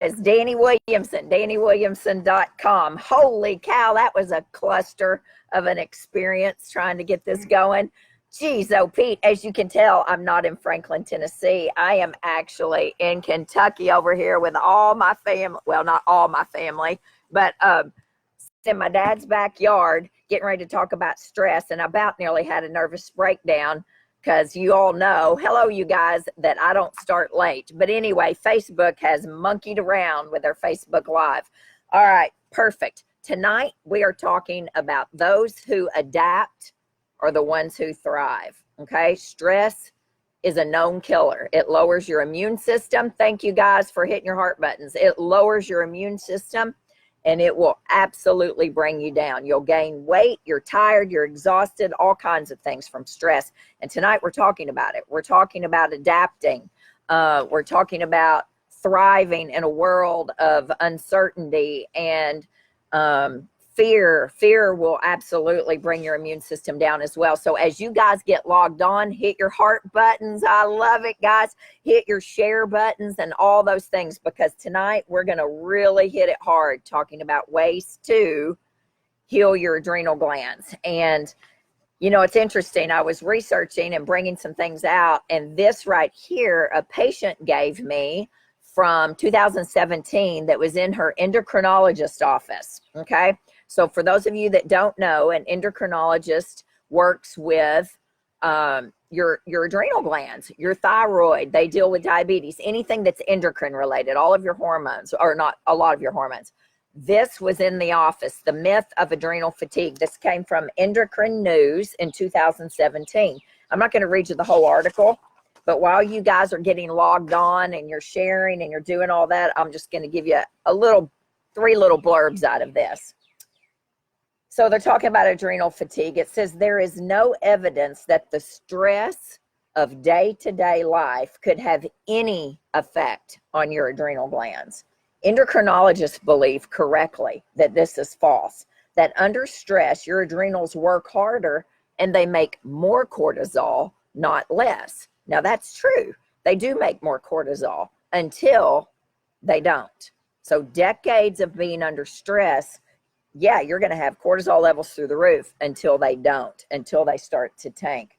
is Dani Williamson, DaniWilliamson.com. Holy cow, that was a cluster of an experience trying to get this going. Geez, oh, Pete, as you can tell, I'm not in Franklin, Tennessee. I am actually in Kentucky over here with all my family. Well, not all my family, but in my dad's backyard, getting ready to talk about stress, and I about nearly had a nervous breakdown because you all know, hello, you guys, that I don't start late. But anyway, Facebook has monkeyed around with their Facebook Live. All right, perfect. Tonight, we are talking about those who adapt are the ones who thrive, okay? Stress is a known killer. It lowers your immune system. Thank you guys for hitting your heart buttons. It lowers your immune system, and it will absolutely bring you down. You'll gain weight, you're tired, you're exhausted, all kinds of things from stress. And tonight we're talking about it. We're talking about adapting. We're talking about thriving in a world of uncertainty and fear. Fear will absolutely bring your immune system down as well. So as you guys get logged on, hit your heart buttons. I love it, guys. Hit your share buttons and all those things, because tonight we're going to really hit it hard talking about ways to heal your adrenal glands. And, you know, it's interesting. I was researching and bringing some things out, and this right here, a patient gave me from 2017 that was in her endocrinologist office, okay? So for those of you that don't know, an endocrinologist works with your adrenal glands, your thyroid. They deal with diabetes, anything that's endocrine related, all of your hormones, or not a lot of your hormones. This was in the office, the myth of adrenal fatigue. This came from Endocrine News in 2017. I'm not going to read you the whole article, but while you guys are getting logged on and you're sharing and you're doing all that, I'm just going to give you three little blurbs out of this. So they're talking about adrenal fatigue. It says there is no evidence that the stress of day-to-day life could have any effect on your adrenal glands. Endocrinologists believe correctly that this is false, that under stress, your adrenals work harder and they make more cortisol, not less. Now that's true. They do make more cortisol until they don't. So decades of being under stress, yeah, you're going to have cortisol levels through the roof until they don't, until they start to tank.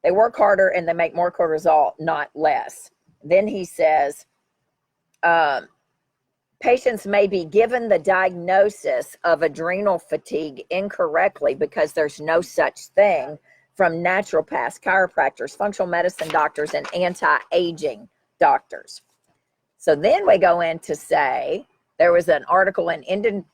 They work harder and they make more cortisol, not less. Then he says, patients may be given the diagnosis of adrenal fatigue incorrectly because there's no such thing from naturopaths, chiropractors, functional medicine doctors, and anti-aging doctors. So then we go in to say, there was an article in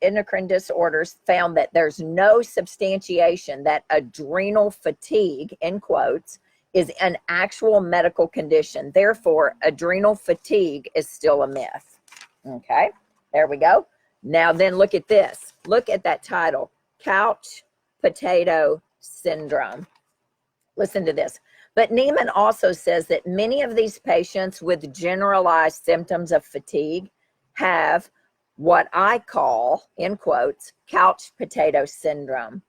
Endocrine Disorders found that there's no substantiation that adrenal fatigue, in quotes, is an actual medical condition. Therefore, adrenal fatigue is still a myth. Okay, there we go. Now then look at this. Look at that title, Couch Potato Syndrome. Listen to this. But Neiman also says that many of these patients with generalized symptoms of fatigue have what I call, in quotes, couch potato syndrome,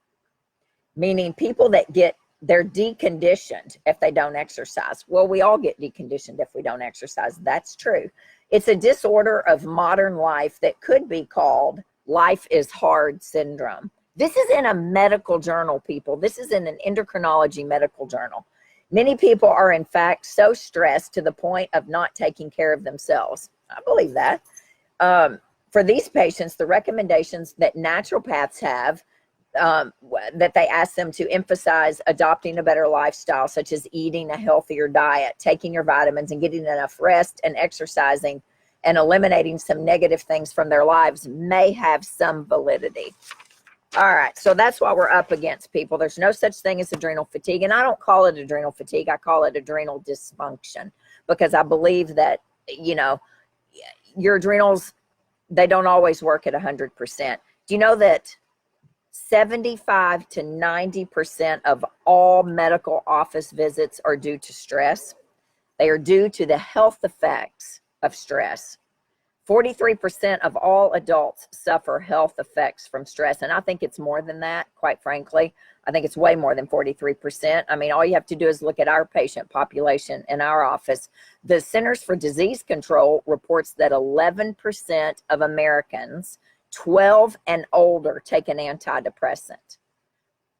meaning people that they're deconditioned if they don't exercise. Well, we all get deconditioned if we don't exercise. That's true. It's a disorder of modern life that could be called life is hard syndrome. This is in a medical journal, people. This is in an endocrinology medical journal. Many people are, in fact, so stressed to the point of not taking care of themselves. I believe that. For these patients, the recommendations that naturopaths have, that they ask them to emphasize adopting a better lifestyle, such as eating a healthier diet, taking your vitamins, and getting enough rest and exercising, and eliminating some negative things from their lives, may have some validity. All right, so that's what we're up against, people. There's no such thing as adrenal fatigue, and I don't call it adrenal fatigue. I call it adrenal dysfunction, because I believe that, you know, your adrenals, they don't always work at 100%. Do you know that 75 to 90% of all medical office visits are due to stress? They are due to the health effects of stress. 43% of all adults suffer health effects from stress. And I think it's more than that, quite frankly. I think it's way more than 43%. I mean, all you have to do is look at our patient population in our office. The Centers for Disease Control reports that 11% of Americans 12 and older take an antidepressant.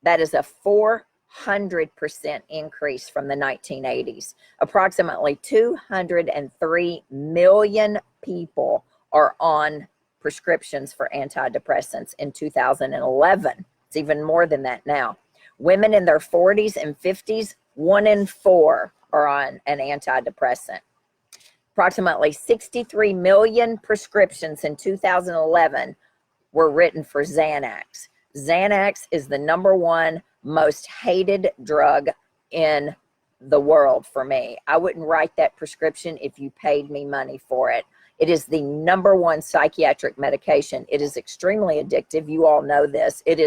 That is a 400% increase from the 1980s. Approximately 203 million people are on prescriptions for antidepressants in 2011. It's even more than that now. Women in their 40s and 50s, 1 in 4 are on an antidepressant. Approximately 63 million prescriptions in 2011 were written for Xanax. Xanax is the #1 most hated drug in the world for me. I wouldn't write that prescription if you paid me money for it. It is the #1 psychiatric medication. It is extremely addictive. You all know this. It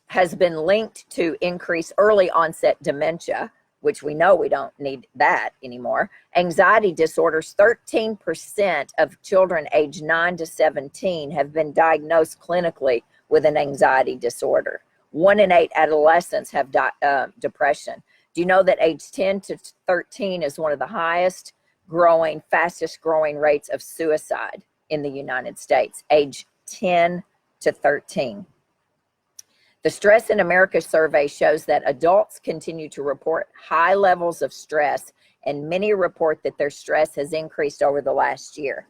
has been linked to increase early onset dementia, which we know we don't need that anymore. Anxiety disorders, 13% of children aged 9 to 17 have been diagnosed clinically with an anxiety disorder. 1 in 8 adolescents have depression. Do you know that age 10 to 13 is one of the fastest growing rates of suicide in the United States, age 10 to 13? The Stress in America survey shows that adults continue to report high levels of stress, and many report that their stress has increased over the last year.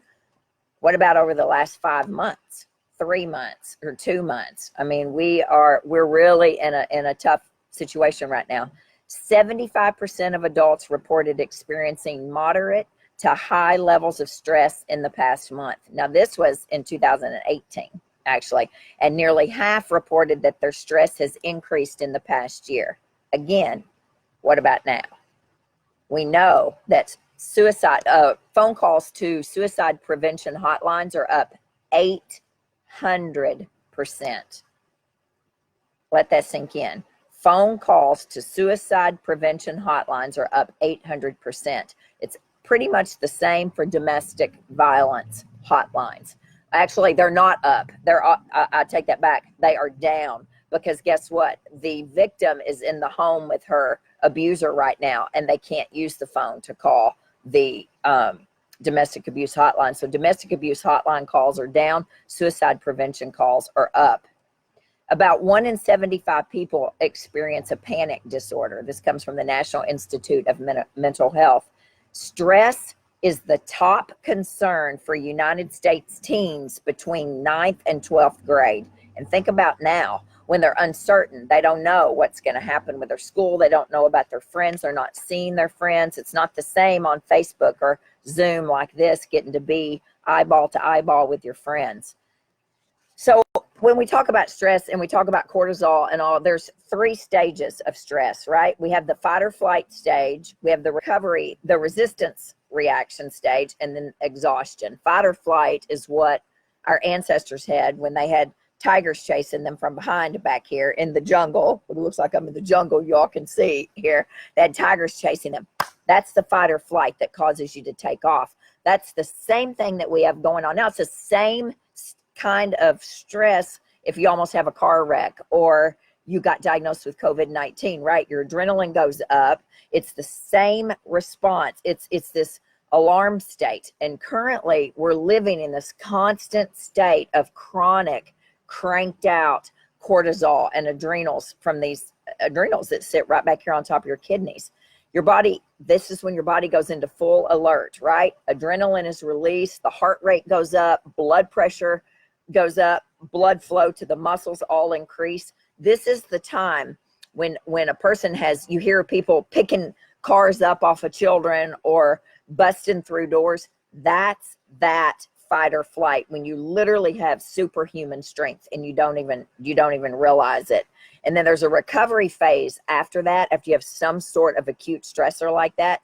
What about over the last 5 months, 3 months, or 2 months? I mean, we're really in a tough situation right now. 75% of adults reported experiencing moderate to high levels of stress in the past month. Now, this was in 2018, actually, and nearly half reported that their stress has increased in the past year. Again, what about now? We know that phone calls to suicide prevention hotlines are up 800%. Let that sink in. Phone calls to suicide prevention hotlines are up 800%. It's pretty much the same for domestic violence hotlines. Actually, they're not up. I take that back. They are down, because guess what? The victim is in the home with her abuser right now, and they can't use the phone to call the domestic abuse hotline. So domestic abuse hotline calls are down. Suicide prevention calls are up. About 1 in 75 people experience a panic disorder. This comes from the National Institute of Mental Health. Stress is the top concern for United States teens between 9th and 12th grade. And think about now, when they're uncertain, they don't know what's going to happen with their school. They don't know about their friends. They're not seeing their friends. It's not the same on Facebook or Zoom like this, getting to be eyeball to eyeball with your friends. So when we talk about stress and we talk about cortisol and all, there's 3 stages of stress, right? We have the fight or flight stage, we have the recovery, the resistance reaction stage, and then exhaustion. Fight or flight is what our ancestors had when they had tigers chasing them from behind back here in the jungle. It looks like I'm in the jungle, y'all can see here. They had tigers chasing them. That's the fight or flight that causes you to take off. That's the same thing that we have going on now. It's the same kind of stress if you almost have a car wreck or you got diagnosed with COVID-19, right? Your adrenaline goes up. It's the same response. It's this alarm state. And currently we're living in this constant state of chronic, cranked out cortisol and adrenals from these adrenals that sit right back here on top of your kidneys. Your body, this is when your body goes into full alert, right? Adrenaline is released, the heart rate goes up, blood pressure goes up, blood flow to the muscles all increase. This is the time when a person you hear people picking cars up off of children or busting through doors. That's that fight or flight, when you literally have superhuman strength and you don't even realize it. And then there's a recovery phase after that, after you have some sort of acute stressor like that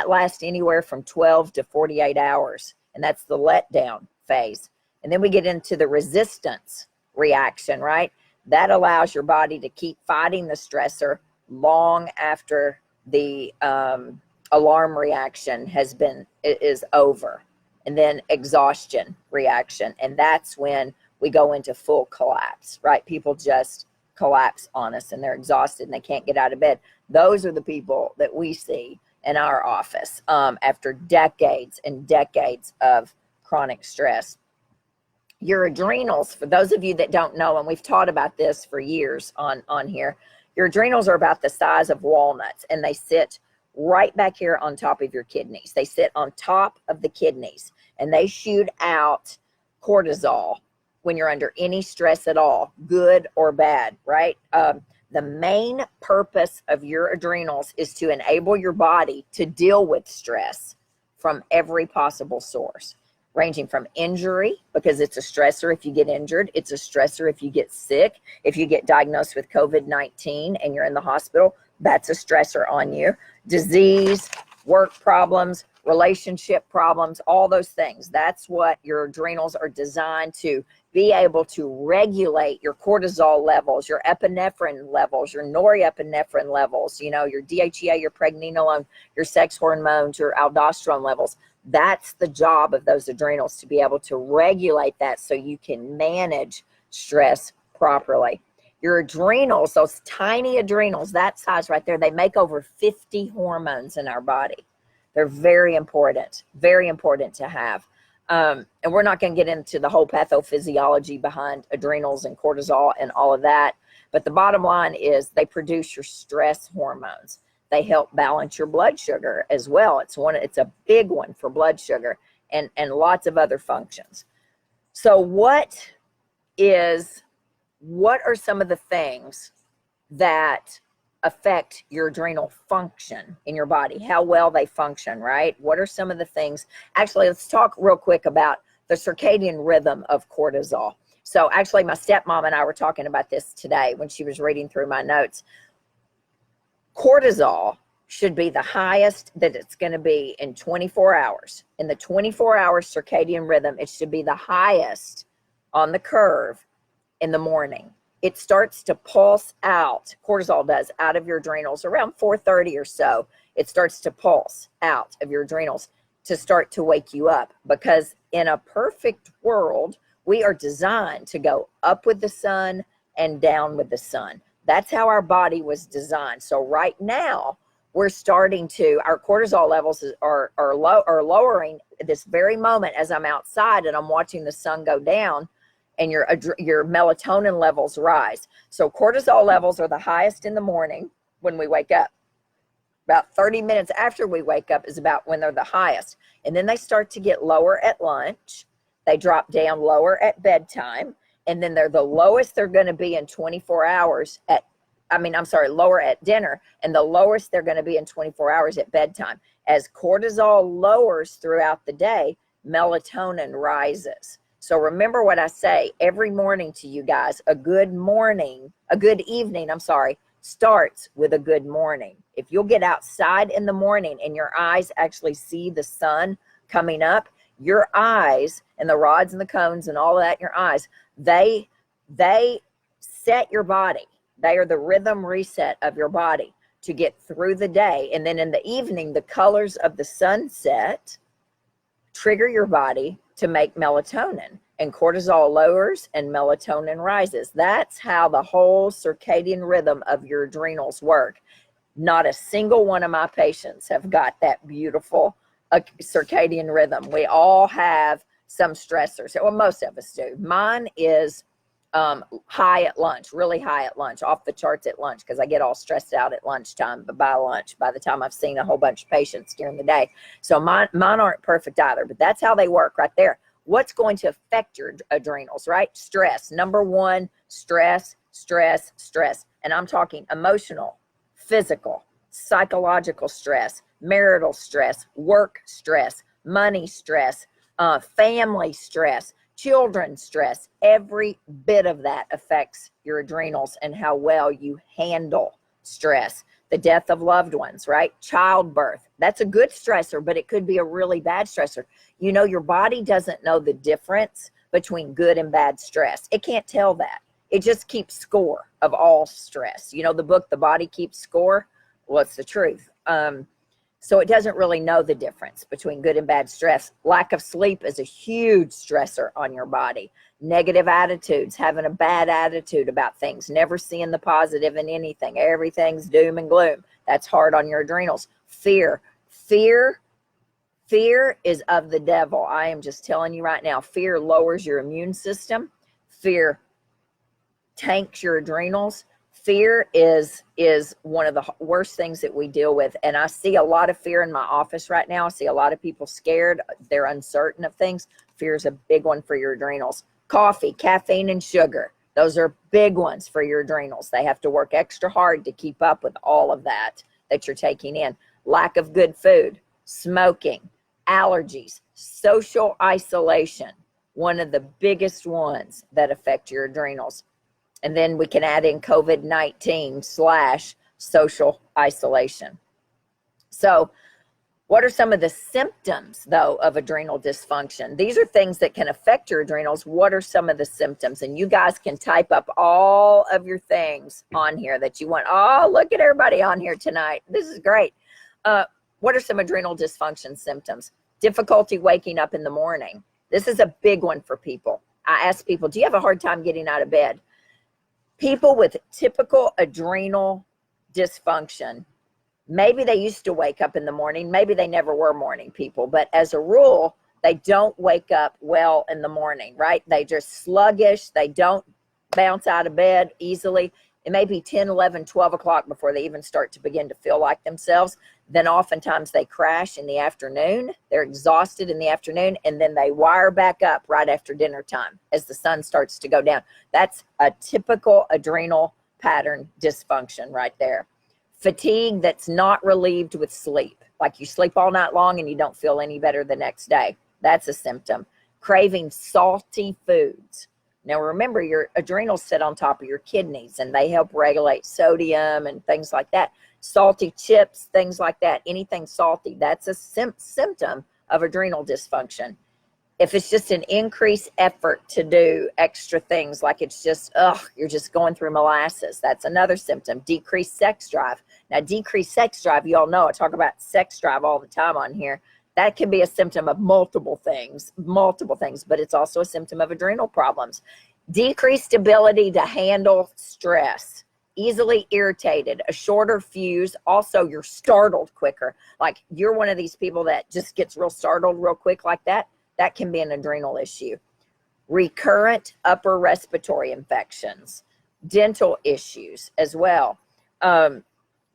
lasts anywhere from 12 to 48 hours. And that's the letdown phase. And then we get into the resistance reaction, right? That allows your body to keep fighting the stressor long after the alarm reaction is over, and then exhaustion reaction, and that's when we go into full collapse, right? People just collapse on us and they're exhausted and they can't get out of bed. Those are the people that we see in our office after decades and decades of chronic stress. Your adrenals, for those of you that don't know, and we've taught about this for years on here, your adrenals are about the size of walnuts, and they sit right back here on top of your kidneys. They sit on top of the kidneys, and they shoot out cortisol when you're under any stress at all, good or bad, right? The main purpose of your adrenals is to enable your body to deal with stress from every possible source, ranging from injury, because it's a stressor if you get injured. It's a stressor if you get sick. If you get diagnosed with COVID-19 and you're in the hospital, that's a stressor on you. Disease, work problems, relationship problems, all those things. That's what your adrenals are designed to be able to regulate your cortisol levels, your epinephrine levels, your norepinephrine levels, your DHEA, your pregnenolone, your sex hormones, your aldosterone levels. That's the job of those adrenals, to be able to regulate that so you can manage stress properly. Your adrenals, those tiny adrenals, that size right there, they make over 50 hormones in our body. They're very important to have. And we're not going to get into the whole pathophysiology behind adrenals and cortisol and all of that. But the bottom line is they produce your stress hormones. They help balance your blood sugar as well. It's a big one for blood sugar and lots of other functions. So what are some of the things that affect your adrenal function in your body, how well they function, right? What are some of the things? Actually, let's talk real quick about the circadian rhythm of cortisol. So actually, my stepmom and I were talking about this today when she was reading through my notes. Cortisol should be the highest that it's going to be in 24 hours. In the 24-hour circadian rhythm, it should be the highest on the curve in the morning. It starts to pulse out, cortisol does, out of your adrenals around 4:30 or so. It starts to pulse out of your adrenals to start to wake you up, because in a perfect world, we are designed to go up with the sun and down with the sun. That's how our body was designed. So right now, we're starting to, our cortisol levels are lowering at this very moment as I'm outside and I'm watching the sun go down, and your melatonin levels rise. So cortisol levels are the highest in the morning when we wake up. About 30 minutes after we wake up is about when they're the highest. And then they start to get lower at lunch. They drop down lower at bedtime. And then they're the lowest they're going to be in 24 hours lower at dinner, and the lowest they're going to be in 24 hours at bedtime. As cortisol lowers throughout the day, melatonin rises. So remember what I say every morning to you guys, a good evening, starts with a good morning. If you'll get outside in the morning and your eyes actually see the sun coming up, your eyes and the rods and the cones and all of that in your eyes, they set your body. They are the rhythm reset of your body to get through the day. And then in the evening, the colors of the sunset trigger your body to make melatonin, and cortisol lowers and melatonin rises. That's how the whole circadian rhythm of your adrenals work. Not a single one of my patients have got that beautiful circadian rhythm. We all have some stressors. Well, most of us do. Mine is high at lunch, really high at lunch, off the charts at lunch, because I get all stressed out at lunchtime, but by lunch, by the time I've seen a whole bunch of patients during the day. So mine aren't perfect either, but that's how they work right there. What's going to affect your adrenals, right? Stress. Number one, stress. And I'm talking emotional, physical, psychological stress, marital stress, work stress, money stress, family stress, children stress. Every bit of that affects your adrenals and how well you handle stress. The death of loved ones, right? Childbirth. That's a good stressor, but it could be a really bad stressor. You know, your body doesn't know the difference between good and bad stress. It can't tell that. It just keeps score of all stress. You know, the book, The Body Keeps Score? Well, it's the truth. So it doesn't really know the difference between good and bad stress. Lack of sleep is a huge stressor on your body. Negative attitudes, having a bad attitude about things, never seeing the positive in anything. Everything's doom and gloom. That's hard on your adrenals. Fear is of the devil. I am just telling you right now, fear lowers your immune system. Fear tanks your adrenals. Fear is one of the worst things that we deal with. And I see a lot of fear in my office right now. I see a lot of people scared. They're uncertain of things. Fear is a big one for your adrenals. Coffee, caffeine, and sugar. Those are big ones for your adrenals. They have to work extra hard to keep up with all of that you're taking in. Lack of good food, smoking, allergies, social isolation, one of the biggest ones that affect your adrenals. And then we can add in COVID-19 / social isolation. So what are some of the symptoms, though, of adrenal dysfunction? These are things that can affect your adrenals. What are some of the symptoms? And you guys can type up all of your things on here that you want. Oh, look at everybody on here tonight. This is great. What are some adrenal dysfunction symptoms? Difficulty waking up in the morning. This is a big one for people. I ask people, do you have a hard time getting out of bed? People with typical adrenal dysfunction, maybe they used to wake up in the morning. Maybe they never were morning people. But as a rule, they don't wake up well in the morning, right? They just sluggish. They don't bounce out of bed easily. It may be 10, 11, 12 o'clock before they even start to begin to feel like themselves. Then oftentimes they crash in the afternoon. They're exhausted in the afternoon, and then they wire back up right after dinner time as the sun starts to go down. That's a typical adrenal pattern dysfunction right there. Fatigue that's not relieved with sleep. Like you sleep all night long and you don't feel any better the next day. That's a symptom. Craving salty foods. Now remember, your adrenals sit on top of your kidneys and they help regulate sodium and things like that. Salty chips, things like that, anything salty, that's a symptom of adrenal dysfunction. If it's just an increased effort to do extra things, like it's just, you're just going through molasses, that's another symptom. Decreased sex drive. Now, decreased sex drive, you all know I talk about sex drive all the time on here. That can be a symptom of multiple things, but it's also a symptom of adrenal problems. Decreased ability to handle stress, easily irritated, a shorter fuse. Also, you're startled quicker. Like you're one of these people that just gets real startled real quick like that. That can be an adrenal issue. Recurrent upper respiratory infections, dental issues as well.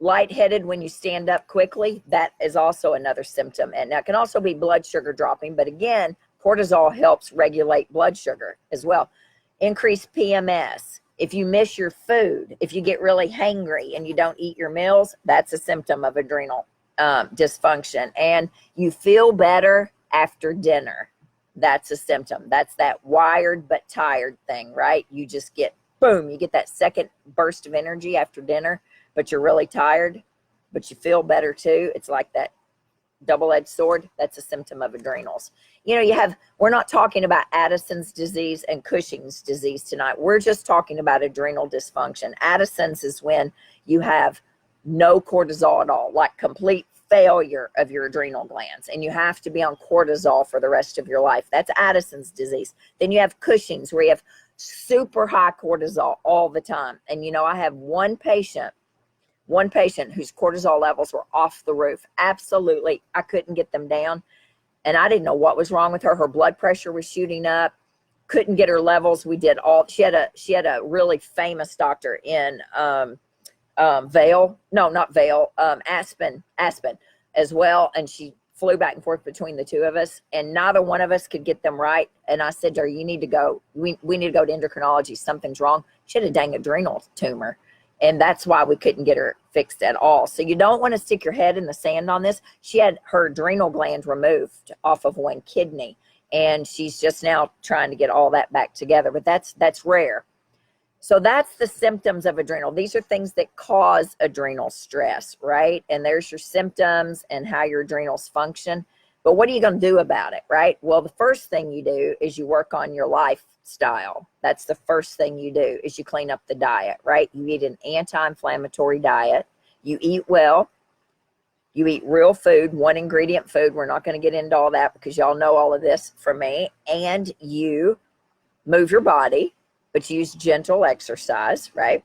Lightheaded when you stand up quickly, that is also another symptom. And that can also be blood sugar dropping. But again, cortisol helps regulate blood sugar as well. Increased PMS. If you miss your food, if you get really hangry and you don't eat your meals, that's a symptom of adrenal dysfunction. And you feel better after dinner. That's a symptom. That's that wired but tired thing, right? You just get, boom, you get that second burst of energy after dinner, but you're really tired, but you feel better too. It's like that double-edged sword. That's a symptom of adrenals. You know, we're not talking about Addison's disease and Cushing's disease tonight. We're just talking about adrenal dysfunction. Addison's is when you have no cortisol at all, like complete failure of your adrenal glands, and you have to be on cortisol for the rest of your life. That's Addison's disease. Then you have Cushing's, where you have super high cortisol all the time. And you know, I have one patient whose cortisol levels were off the roof. Absolutely, I couldn't get them down, and I didn't know what was wrong with her. Her blood pressure was shooting up. Couldn't get her levels. We did all. She had a really famous doctor in Aspen as well, and she flew back and forth between the two of us, and neither one of us could get them right. And I said to her, you need to go, we need to go to endocrinology. Something's wrong. She had a dang adrenal tumor, and that's why we couldn't get her fixed at all. So you don't want to stick your head in the sand on this. She had her adrenal gland removed off of one kidney, and she's just now trying to get all that back together, but that's rare. So that's the symptoms of adrenal. These are things that cause adrenal stress, right? And there's your symptoms and how your adrenals function. But what are you going to do about it, right? Well, the first thing you do is you work on your lifestyle. That's the first thing you do, is you clean up the diet, right? You eat an anti-inflammatory diet. You eat well. You eat real food, one ingredient food. We're not going to get into all that because y'all know all of this from me. And you move your body, but use gentle exercise, right?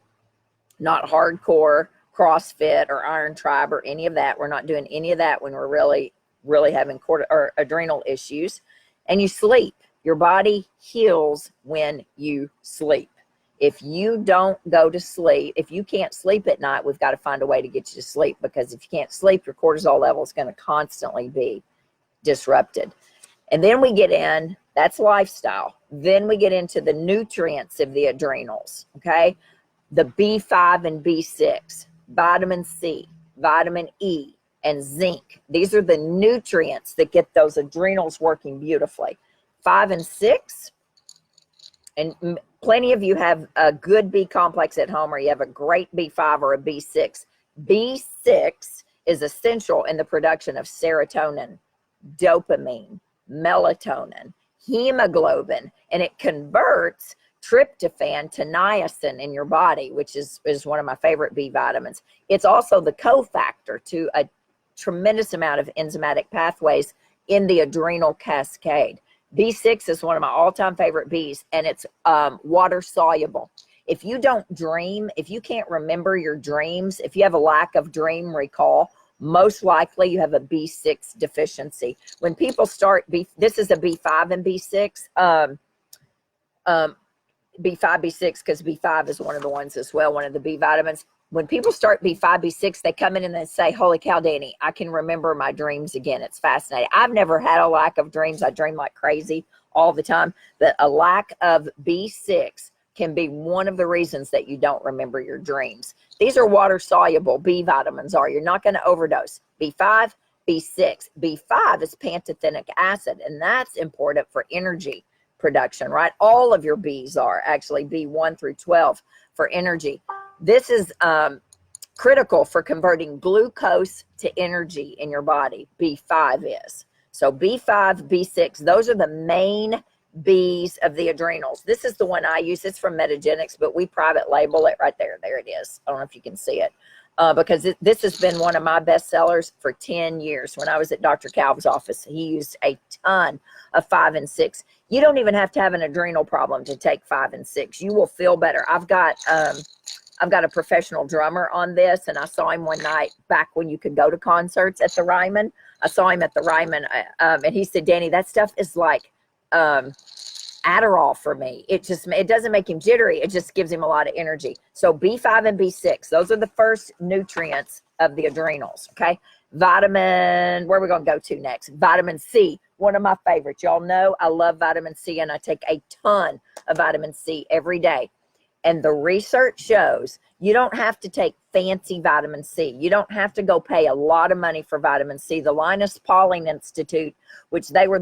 Not hardcore CrossFit or Iron Tribe or any of that. We're not doing any of that when we're really having adrenal issues. And you sleep. Your body heals when you sleep. If you don't go to sleep, if you can't sleep at night, we've got to find a way to get you to sleep, because if you can't sleep, your cortisol level is going to constantly be disrupted. And then we get in, that's lifestyle. Then we get into the nutrients of the adrenals, okay? The B5 and B6, vitamin C, vitamin E, and zinc. These are the nutrients that get those adrenals working beautifully. 5 and 6, and plenty of you have a good B complex at home, or you have a great B5 or a B6. B6 is essential in the production of serotonin, dopamine, melatonin, hemoglobin, and it converts tryptophan to niacin in your body, which is one of my favorite B vitamins. It's also the cofactor to a tremendous amount of enzymatic pathways in the adrenal cascade. B6 is one of my all-time favorite Bs, and it's water soluble. If you don't dream, if you can't remember your dreams, if you have a lack of dream recall, most likely you have a B6 deficiency. When people start, this is a B5 and B6, B5, B6, because B5 is one of the ones as well, one of the B vitamins. When people start B5, B6, they come in and they say, holy cow, Dani, I can remember my dreams again. It's fascinating. I've never had a lack of dreams. I dream like crazy all the time. But a lack of B6 can be one of the reasons that you don't remember your dreams. These are water soluble, B vitamins are. You're not going to overdose. B5, B6. B5 is pantothenic acid, and that's important for energy production, right? All of your Bs are actually B1 through 12 for energy. This is critical for converting glucose to energy in your body. B5 is. So B5, B6, those are the main Bs of the adrenals. This is the one I use. It's from Metagenics, but we private label it right there. There it is. I don't know if you can see it. Because this has been one of my best sellers for 10 years. When I was at Dr. Calv's office, he used a ton of 5 and 6. You don't even have to have an adrenal problem to take 5 and 6. You will feel better. I've got a professional drummer on this, and I saw him one night back when you could go to concerts at the Ryman. I saw him at the Ryman, and he said, Dani, that stuff is like Adderall for me. It doesn't make him jittery. It just gives him a lot of energy. So B5 and B6, those are the first nutrients of the adrenals, okay? Vitamin, where are we going to go to next? Vitamin C, one of my favorites. Y'all know I love vitamin C, and I take a ton of vitamin C every day. And the research shows you don't have to take fancy vitamin C. You don't have to go pay a lot of money for vitamin C. The Linus Pauling Institute, which they were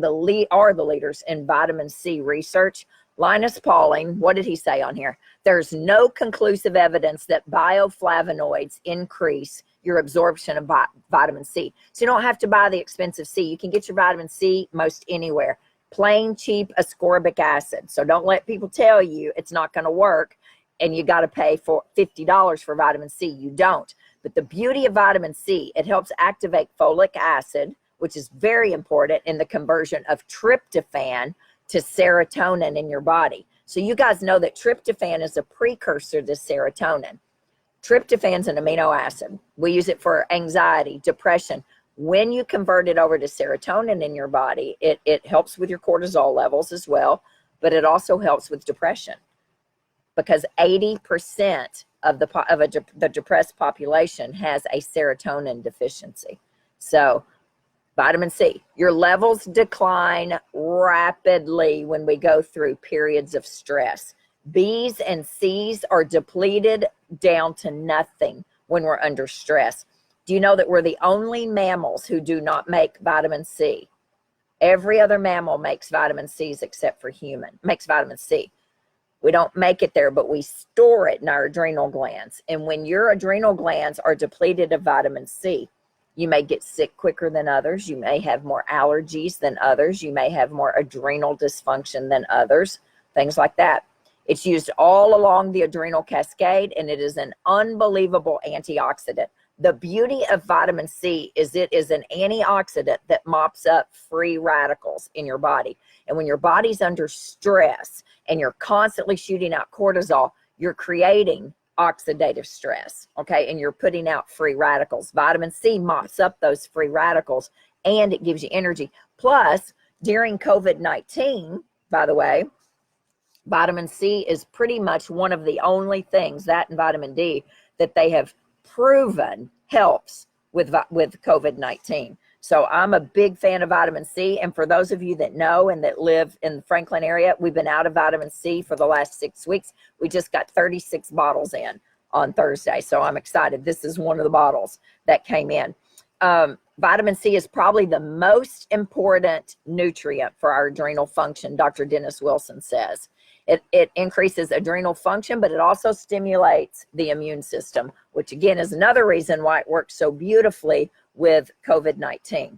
are the leaders in vitamin C research. Linus Pauling, what did he say on here? There's no conclusive evidence that bioflavonoids increase your absorption of vitamin C. So you don't have to buy the expensive C. You can get your vitamin C most anywhere. Plain, cheap ascorbic acid. So don't let people tell you it's not going to work and you got to pay for $50 for vitamin C. You don't. But the beauty of vitamin C, it helps activate folic acid, which is very important in the conversion of tryptophan to serotonin in your body. So you guys know that tryptophan is a precursor to serotonin. Tryptophan is an amino acid. We use it for anxiety, depression. When you convert it over to serotonin in your body, it helps with your cortisol levels as well, but it also helps with depression, because 80% of the depressed population has a serotonin deficiency. So vitamin C, your levels decline rapidly when we go through periods of stress. B's and C's are depleted down to nothing when we're under stress. Do you know that we're the only mammals who do not make vitamin C? Every other mammal makes vitamin C's except for makes vitamin C. We don't make it there, but we store it in our adrenal glands. And when your adrenal glands are depleted of vitamin C, you may get sick quicker than others. You may have more allergies than others. You may have more adrenal dysfunction than others, things like that. It's used all along the adrenal cascade, and it is an unbelievable antioxidant. The beauty of vitamin C is it is an antioxidant that mops up free radicals in your body. And when your body's under stress and you're constantly shooting out cortisol, you're creating oxidative stress, okay? And you're putting out free radicals. Vitamin C mops up those free radicals and it gives you energy. Plus, during COVID-19, by the way, vitamin C is pretty much one of the only things, that and vitamin D, that they have proven helps with COVID-19. So I'm a big fan of vitamin C. And for those of you that know and that live in the Franklin area, we've been out of vitamin C for the last 6 weeks. We just got 36 bottles in on Thursday. So I'm excited. This is one of the bottles that came in. Vitamin C is probably the most important nutrient for our adrenal function, Dr. Dennis Wilson says. It increases adrenal function, but it also stimulates the immune system, which again is another reason why it works so beautifully with COVID-19.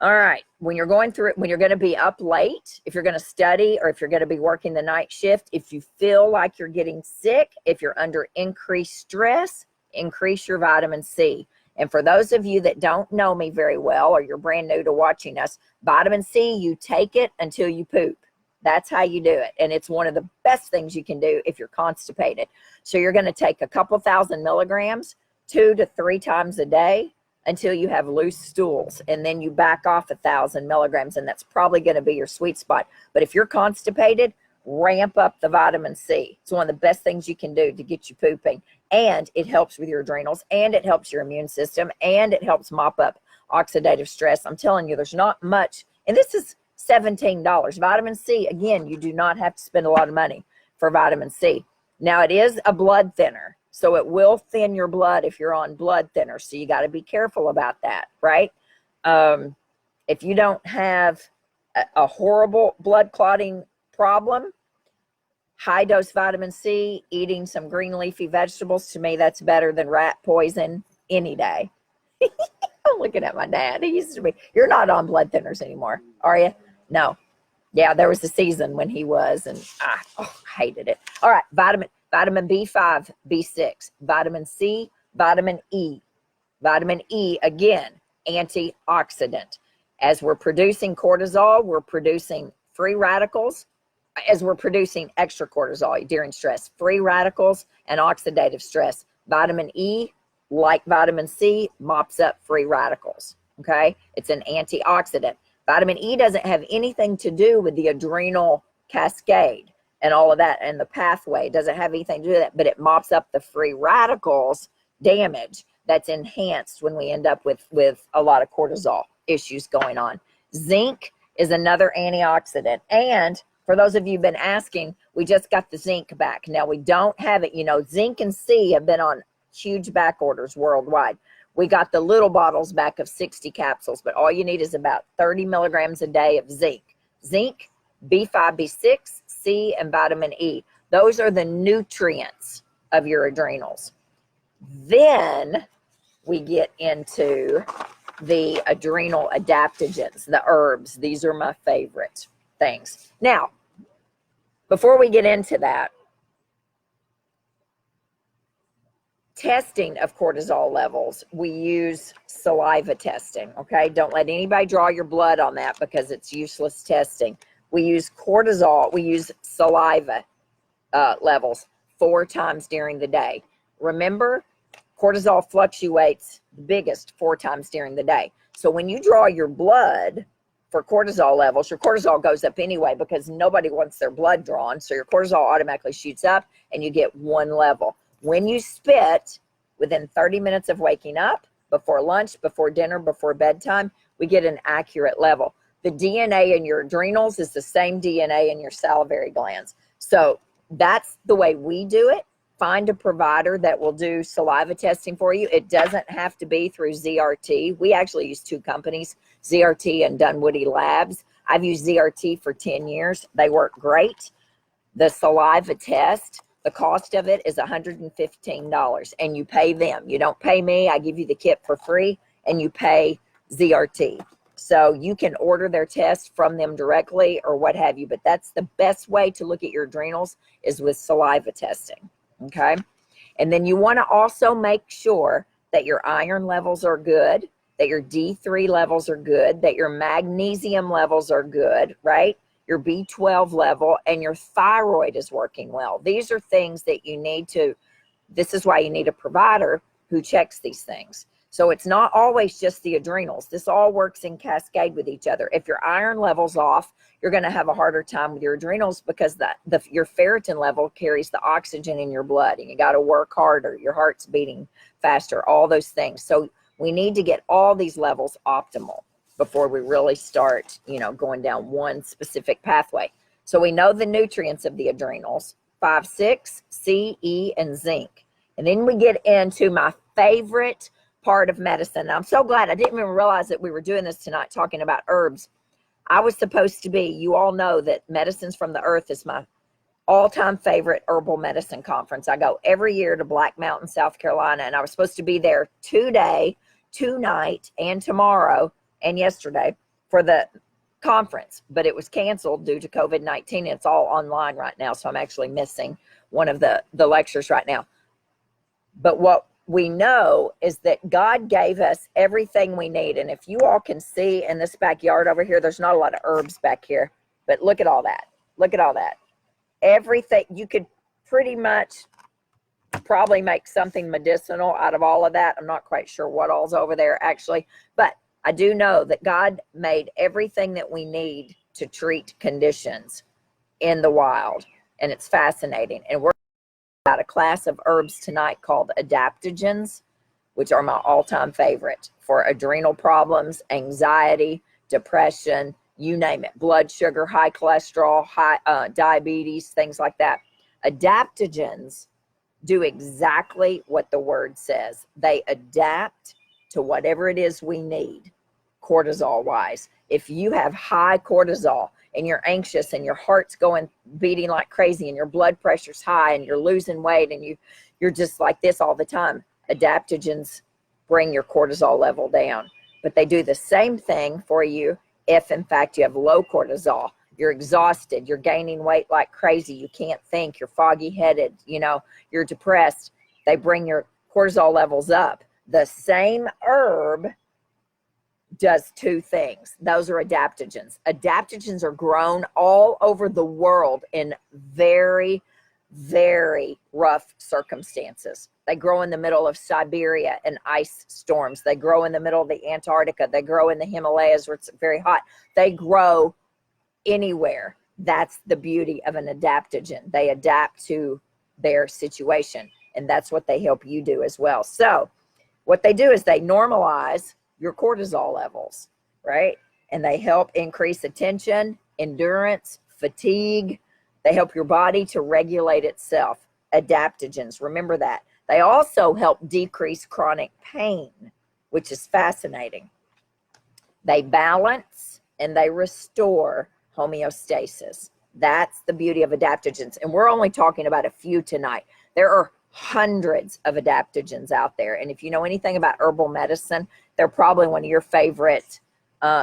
All right, when you're going through it, when you're going to be up late, if you're going to study or if you're going to be working the night shift, if you feel like you're getting sick, if you're under increased stress, increase your vitamin C. And for those of you that don't know me very well or you're brand new to watching us, vitamin C, you take it until you poop. That's how you do it. And it's one of the best things you can do if you're constipated. So you're going to take a couple thousand milligrams 2 to 3 times a day until you have loose stools. And then you back off 1,000 milligrams. And that's probably going to be your sweet spot. But if you're constipated, ramp up the vitamin C. It's one of the best things you can do to get you pooping. And it helps with your adrenals. And it helps your immune system. And it helps mop up oxidative stress. I'm telling you, there's not much. And this is $17. Vitamin C, again, you do not have to spend a lot of money for vitamin C. Now, it is a blood thinner, so it will thin your blood if you're on blood thinner. So you got to be careful about that, right? If you don't have a horrible blood clotting problem, high dose vitamin C, eating some green leafy vegetables, to me, that's better than rat poison any day. I'm looking at my dad. He used to be. You're not on blood thinners anymore, are you? No. Yeah, there was a season when he was, and I hated it. All right, vitamin B5, B6, vitamin C, vitamin E. Vitamin E, again, antioxidant. As we're producing cortisol, we're producing free radicals. As we're producing extra cortisol during stress, free radicals and oxidative stress. Vitamin E, like vitamin C, mops up free radicals, okay? It's an antioxidant. Vitamin E doesn't have anything to do with the adrenal cascade and all of that and the pathway. It doesn't have anything to do with that, but it mops up the free radicals damage that's enhanced when we end up with a lot of cortisol issues going on. Zinc is another antioxidant. And for those of you who've been asking, we just got the zinc back. Now, we don't have it. You know, zinc and C have been on huge back orders worldwide. We got the little bottles back of 60 capsules, but all you need is about 30 milligrams a day of zinc. Zinc, B5, B6, C, and vitamin E. Those are the nutrients of your adrenals. Then we get into the adrenal adaptogens, the herbs. These are my favorite things. Now, before we get into that, testing of cortisol levels, we use saliva testing, okay? Don't let anybody draw your blood on that because it's useless testing. We use cortisol, we use saliva levels 4 times during the day. Remember, cortisol fluctuates the biggest 4 times during the day. So when you draw your blood for cortisol levels, your cortisol goes up anyway because nobody wants their blood drawn. So your cortisol automatically shoots up and you get 1 level. When you spit, within 30 minutes of waking up, before lunch, before dinner, before bedtime, we get an accurate level. The DNA in your adrenals is the same DNA in your salivary glands. So that's the way we do it. Find a provider that will do saliva testing for you. It doesn't have to be through ZRT. We actually use 2 companies, ZRT and Dunwoody Labs. I've used ZRT for 10 years. They work great. The saliva test, the cost of it is $115, and you pay them. You don't pay me. I give you the kit for free, and you pay ZRT. So you can order their test from them directly or what have you, but that's the best way to look at your adrenals is with saliva testing, okay? And then you want to also make sure that your iron levels are good, that your D3 levels are good, that your magnesium levels are good, right? Your B12 level, and your thyroid is working well. These are things that you need to, this is why you need a provider who checks these things. So it's not always just the adrenals. This all works in cascade with each other. If your iron level's off, you're going to have a harder time with your adrenals because your ferritin level carries the oxygen in your blood, and you got to work harder. Your heart's beating faster, all those things. So we need to get all these levels optimal before we really start, going down one specific pathway. So we know the nutrients of the adrenals, 5, 6, C, E, and zinc. And then we get into my favorite part of medicine. And I'm so glad I didn't even realize that we were doing this tonight, talking about herbs. I was supposed to be, you all know that Medicines from the Earth is my all-time favorite herbal medicine conference. I go every year to Black Mountain, South Carolina, and I was supposed to be there today, tonight, and tomorrow, and yesterday for the conference, but it was canceled due to COVID-19. It's all online right now, so I'm actually missing one of the lectures right now. But what we know is that God gave us everything we need. And if you all can see in this backyard over here, there's not a lot of herbs back here, but look at all that. Look at all that. Everything, you could pretty much probably make something medicinal out of all of that. I'm not quite sure what all's over there actually, but I do know that God made everything that we need to treat conditions in the wild. And it's fascinating. And we're about a class of herbs tonight called adaptogens, which are my all-time favorite for adrenal problems, anxiety, depression, you name it, blood sugar, high cholesterol, high diabetes, things like that. Adaptogens do exactly what the word says. They adapt to whatever it is we need, cortisol wise. If you have high cortisol and you're anxious and your heart's beating like crazy and your blood pressure's high and you're losing weight and you're just like this all the time, adaptogens bring your cortisol level down. But they do the same thing for you if in fact you have low cortisol. You're exhausted, you're gaining weight like crazy, you can't think, you're foggy headed, you're depressed. They bring your cortisol levels up. The same herb does two things. Those are adaptogens. Adaptogens are grown all over the world in very, very rough circumstances. They grow in the middle of Siberia and ice storms. They grow in the middle of the Antarctica. They grow in the Himalayas where it's very hot. They grow anywhere. That's the beauty of an adaptogen. They adapt to their situation, and that's what they help you do as well. So what they do is they normalize your cortisol levels, right? And they help increase attention, endurance, fatigue. They help your body to regulate itself. Adaptogens, remember that. They also help decrease chronic pain, which is fascinating. They balance and they restore homeostasis. That's the beauty of adaptogens. And we're only talking about a few tonight. There are hundreds of adaptogens out there. And if you know anything about herbal medicine, they're probably one of your favorite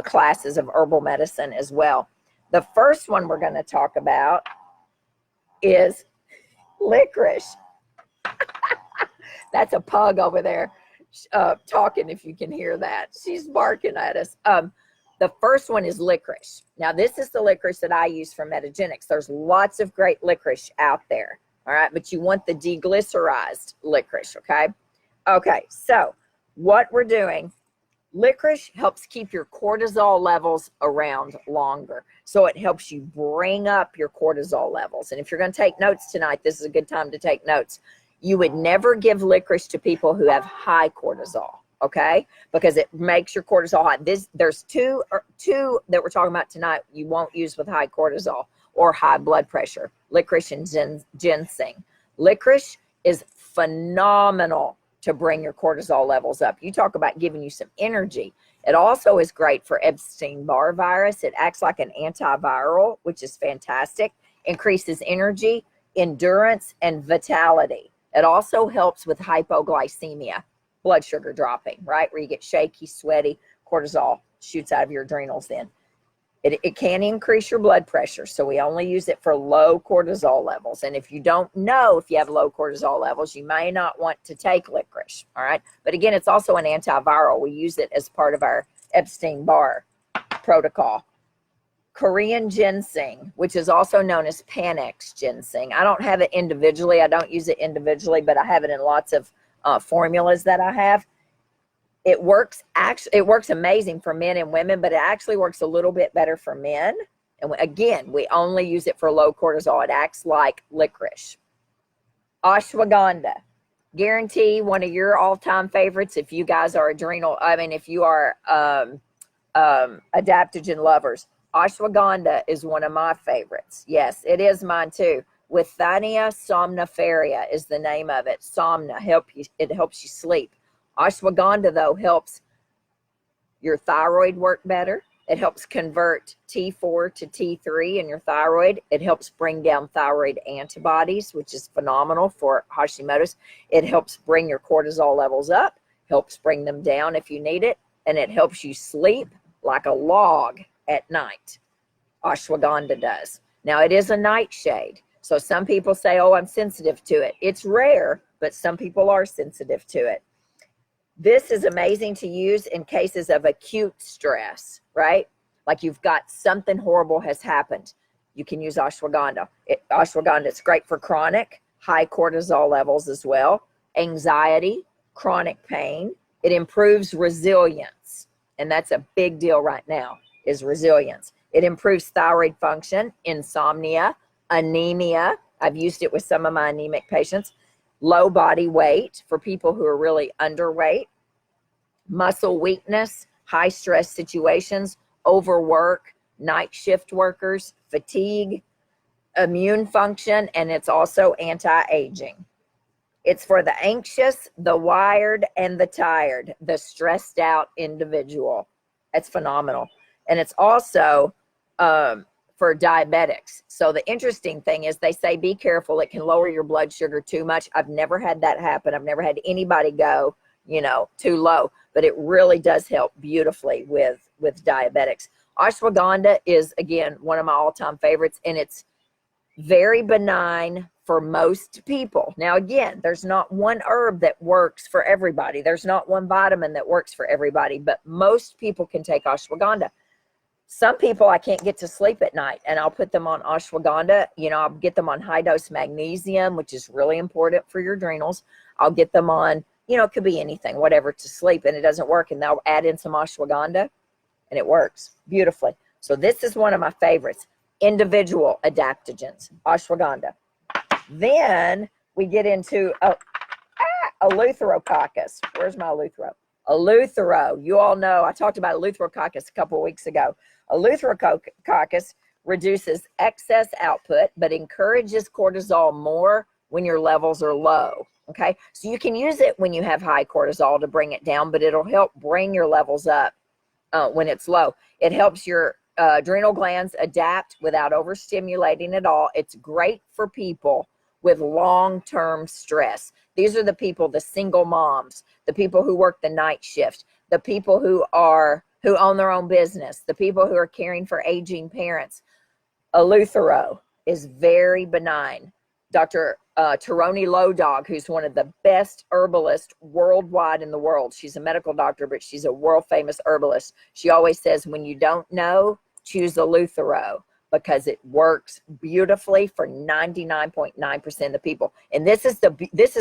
classes of herbal medicine as well. The first one we're going to talk about is licorice. That's a pug over there talking, if you can hear that. She's barking at us. The first one is licorice. Now, this is the licorice that I use for Metagenics. There's lots of great licorice out there. All right, but you want the deglycerized licorice, okay? Okay, so what we're doing, licorice helps keep your cortisol levels around longer. So it helps you bring up your cortisol levels. And if you're going to take notes tonight, this is a good time to take notes. You would never give licorice to people who have high cortisol, okay? Because it makes your cortisol high. There's two that we're talking about tonight you won't use with high cortisol or high blood pressure, licorice and ginseng. Licorice is phenomenal to bring your cortisol levels up. You talk about giving you some energy. It also is great for Epstein-Barr virus. It acts like an antiviral, which is fantastic. Increases energy, endurance, and vitality. It also helps with hypoglycemia, blood sugar dropping, right? Where you get shaky, sweaty, cortisol shoots out of your adrenals then. It can increase your blood pressure, so we only use it for low cortisol levels. And if you don't know if you have low cortisol levels, you may not want to take licorice, all right? But again, it's also an antiviral. We use it as part of our Epstein-Barr protocol. Korean ginseng, which is also known as Panax ginseng. I don't have it individually. I don't use it individually, but I have it in lots of formulas that I have. It works amazing for men and women, but it actually works a little bit better for men. And again, we only use it for low cortisol. It acts like licorice. Ashwagandha, guarantee one of your all-time favorites if you guys are if you are adaptogen lovers. Ashwagandha is one of my favorites. Yes, it is mine too. Withania somniferia is the name of it. Somna, it helps you sleep. Ashwagandha, though, helps your thyroid work better. It helps convert T4 to T3 in your thyroid. It helps bring down thyroid antibodies, which is phenomenal for Hashimoto's. It helps bring your cortisol levels up, helps bring them down if you need it, and it helps you sleep like a log at night. Ashwagandha does. Now, it is a nightshade. So some people say, oh, I'm sensitive to it. It's rare, but some people are sensitive to it. This is amazing to use in cases of acute stress, right? Like you've got something horrible has happened. You can use ashwagandha. Ashwagandha is great for chronic, high cortisol levels as well. Anxiety, chronic pain. It improves resilience. And that's a big deal right now, is resilience. It improves thyroid function, insomnia, anemia. I've used it with some of my anemic patients. Low body weight for people who are really underweight, muscle weakness, high stress situations, overwork, night shift workers, fatigue, immune function, and it's also anti-aging. It's for the anxious, the wired, and the tired, the stressed out individual. It's phenomenal. And it's also for diabetics. So the interesting thing is they say, be careful. It can lower your blood sugar too much. I've never had that happen. I've never had anybody go, too low, but it really does help beautifully with diabetics. Ashwagandha is, again, one of my all-time favorites, and it's very benign for most people. Now, again, there's not one herb that works for everybody. There's not one vitamin that works for everybody, but most people can take ashwagandha. Some people I can't get to sleep at night, and I'll put them on ashwagandha. I'll get them on high-dose magnesium, which is really important for your adrenals. I'll get them on, it could be anything, whatever, to sleep, and it doesn't work, and they'll add in some ashwagandha, and it works beautifully. So this is one of my favorites, individual adaptogens, ashwagandha. Then we get into Eleutherococcus. Where's my Eleutherol? Eleutherol. You all know, I talked about Eleutherococcus a couple of weeks ago. Eleutherococcus reduces excess output, but encourages cortisol more when your levels are low. Okay, so you can use it when you have high cortisol to bring it down, but it'll help bring your levels up when it's low. It helps your adrenal glands adapt without overstimulating at all. It's great for people with long-term stress. These are the people, the single moms, the people who work the night shift, the people who own their own business, the people who are caring for aging parents. Eleuthero is very benign. Dr. Taroni Lodog, who's one of the best herbalists worldwide in the world. She's a medical doctor, but she's a world-famous herbalist. She always says, when you don't know, choose Eleuthero, because it works beautifully for 99.9% of the people. And this is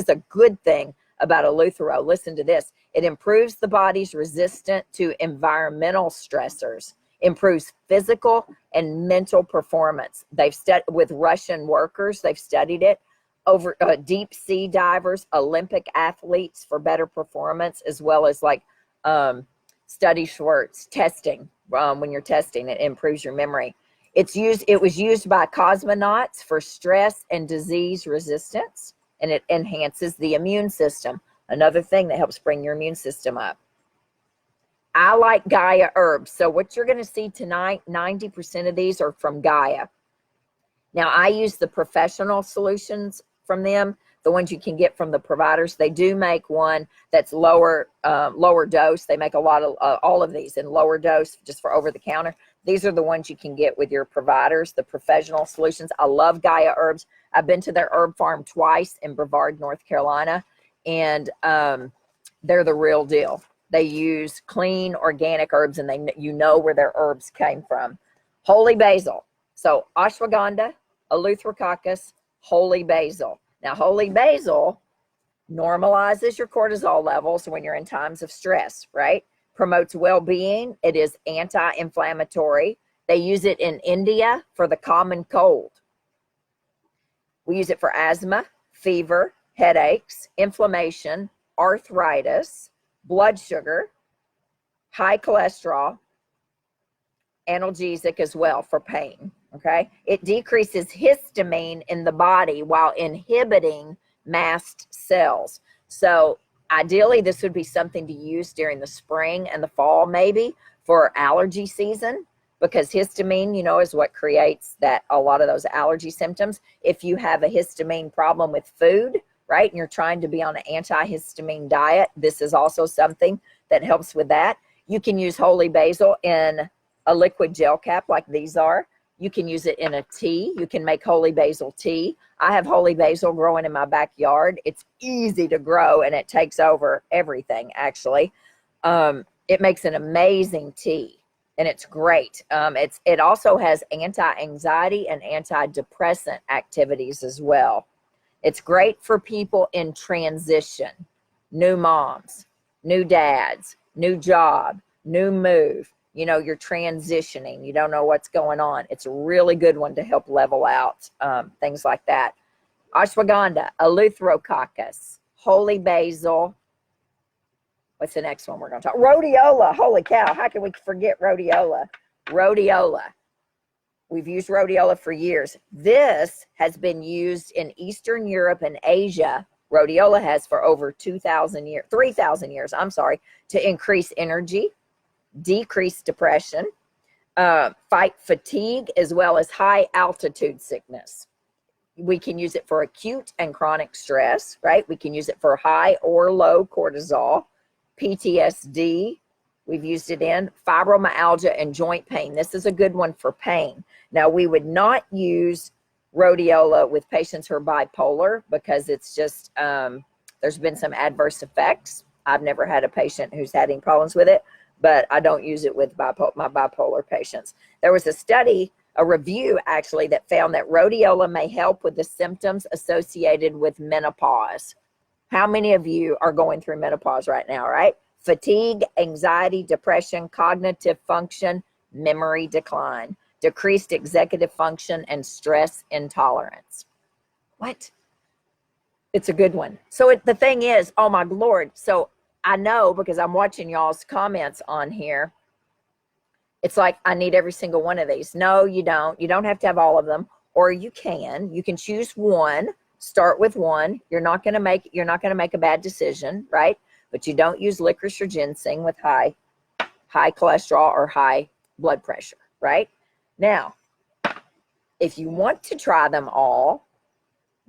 a good thing about Eleuthero. Listen to this. It improves the body's resistance to environmental stressors, improves physical and mental performance. They've studied with Russian workers. They've studied it over deep sea divers, Olympic athletes for better performance, as well as study Schwartz testing. When you're testing, it improves your memory. It was used by cosmonauts for stress and disease resistance, and it enhances the immune system. Another thing that helps bring your immune system up. I like Gaia herbs. So what you're going to see tonight, 90% of these are from Gaia. Now, I use the professional solutions from them, the ones you can get from the providers. They do make one that's lower dose. They make a lot of all of these in lower dose just for over the counter. These are the ones you can get with your providers, the professional solutions. I love Gaia Herbs. I've been to their herb farm twice in Brevard, North Carolina, and they're the real deal. They use clean, organic herbs, and you know where their herbs came from. Holy basil. So ashwagandha, Eleutherococcus, holy basil. Now, holy basil normalizes your cortisol levels when you're in times of stress, right? Promotes well-being. It is anti-inflammatory. They use it in India for the common cold. We use it for asthma, fever, headaches, inflammation, arthritis, blood sugar, high cholesterol, analgesic as well for pain, okay? It decreases histamine in the body while inhibiting mast cells. So ideally, this would be something to use during the spring and the fall, maybe for allergy season, because histamine, you know, is what creates a lot of those allergy symptoms. If you have a histamine problem with food, right, and you're trying to be on an antihistamine diet, this is also something that helps with that. You can use holy basil in a liquid gel cap like these are. You can use it in a tea. You can make holy basil tea. I have holy basil growing in my backyard. It's easy to grow, and it takes over everything, actually. It makes an amazing tea, and it's great. It also has anti-anxiety and antidepressant activities as well. It's great for people in transition, new moms, new dads, new job, new move. You know, you're transitioning. You don't know what's going on. It's a really good one to help level out things like that. Ashwagandha, Eleutherococcus, holy basil. What's the next one we're going to talk? Rhodiola. Holy cow. How can we forget rhodiola? Rhodiola. We've used rhodiola for years. This has been used in Eastern Europe and Asia. Rhodiola has for over 3,000 years, to increase energy, decrease depression, fight fatigue, as well as high altitude sickness. We can use it for acute and chronic stress, right? We can use it for high or low cortisol, PTSD. We've used it in fibromyalgia and joint pain. This is a good one for pain. Now, we would not use rhodiola with patients who are bipolar because it's just, there's been some adverse effects. I've never had a patient who's had any problems with it, but I don't use it with my bipolar patients. There was a study, a review actually, that found that rhodiola may help with the symptoms associated with menopause. How many of you are going through menopause right now, right? Fatigue, anxiety, depression, cognitive function, memory decline, decreased executive function, and stress intolerance. What? It's a good one. So the thing is, oh my Lord, so I know because I'm watching y'all's comments on here. It's like, I need every single one of these. No, you don't. You don't have to have all of them, or you can. You can choose one, start with one. You're not going to make a bad decision, right? But you don't use licorice or ginseng with high cholesterol or high blood pressure, right? Now, if you want to try them all,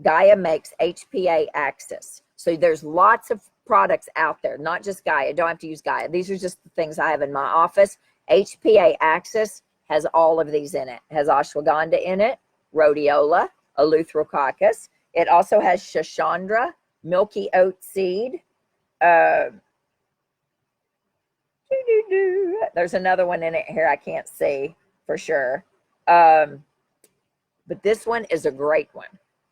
Gaia makes HPA Axis. So there's lots of products out there, not just Gaia. Don't have to use Gaia. These are just the things I have in my office. HPA Axis has all of these in it. It has ashwagandha in it, rhodiola, Eleutherococcus. It also has shashandra, milky oat seed. There's another one in it here I can't see for sure. But this one is a great one.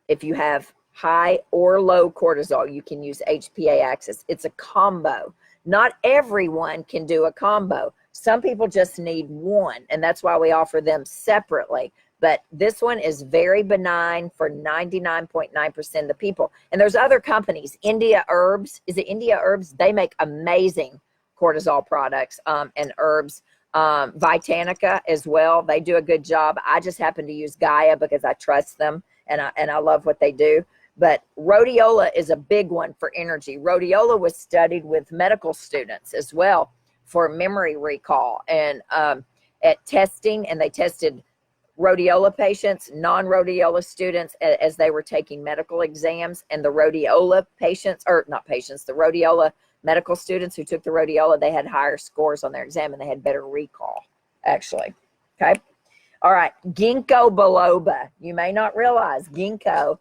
If you have high or low cortisol, you can use HPA Axis. It's a combo. Not everyone can do a combo. Some people just need one, and that's why we offer them separately. But this one is very benign for 99.9% of the people. And there's other companies, India Herbs. Is it India Herbs? They make amazing cortisol products and herbs. Vitanica as well. They do a good job. I just happen to use Gaia because I trust them and I love what they do. But rhodiola is a big one for energy. Rhodiola was studied with medical students as well for memory recall and at testing, and they tested rhodiola patients, non-rhodiola students as they were taking medical exams, and the rhodiola patients, or not patients, the rhodiola medical students who took the rhodiola, they had higher scores on their exam and they had better recall, actually. Okay. All right. Ginkgo biloba. You may not realize ginkgo.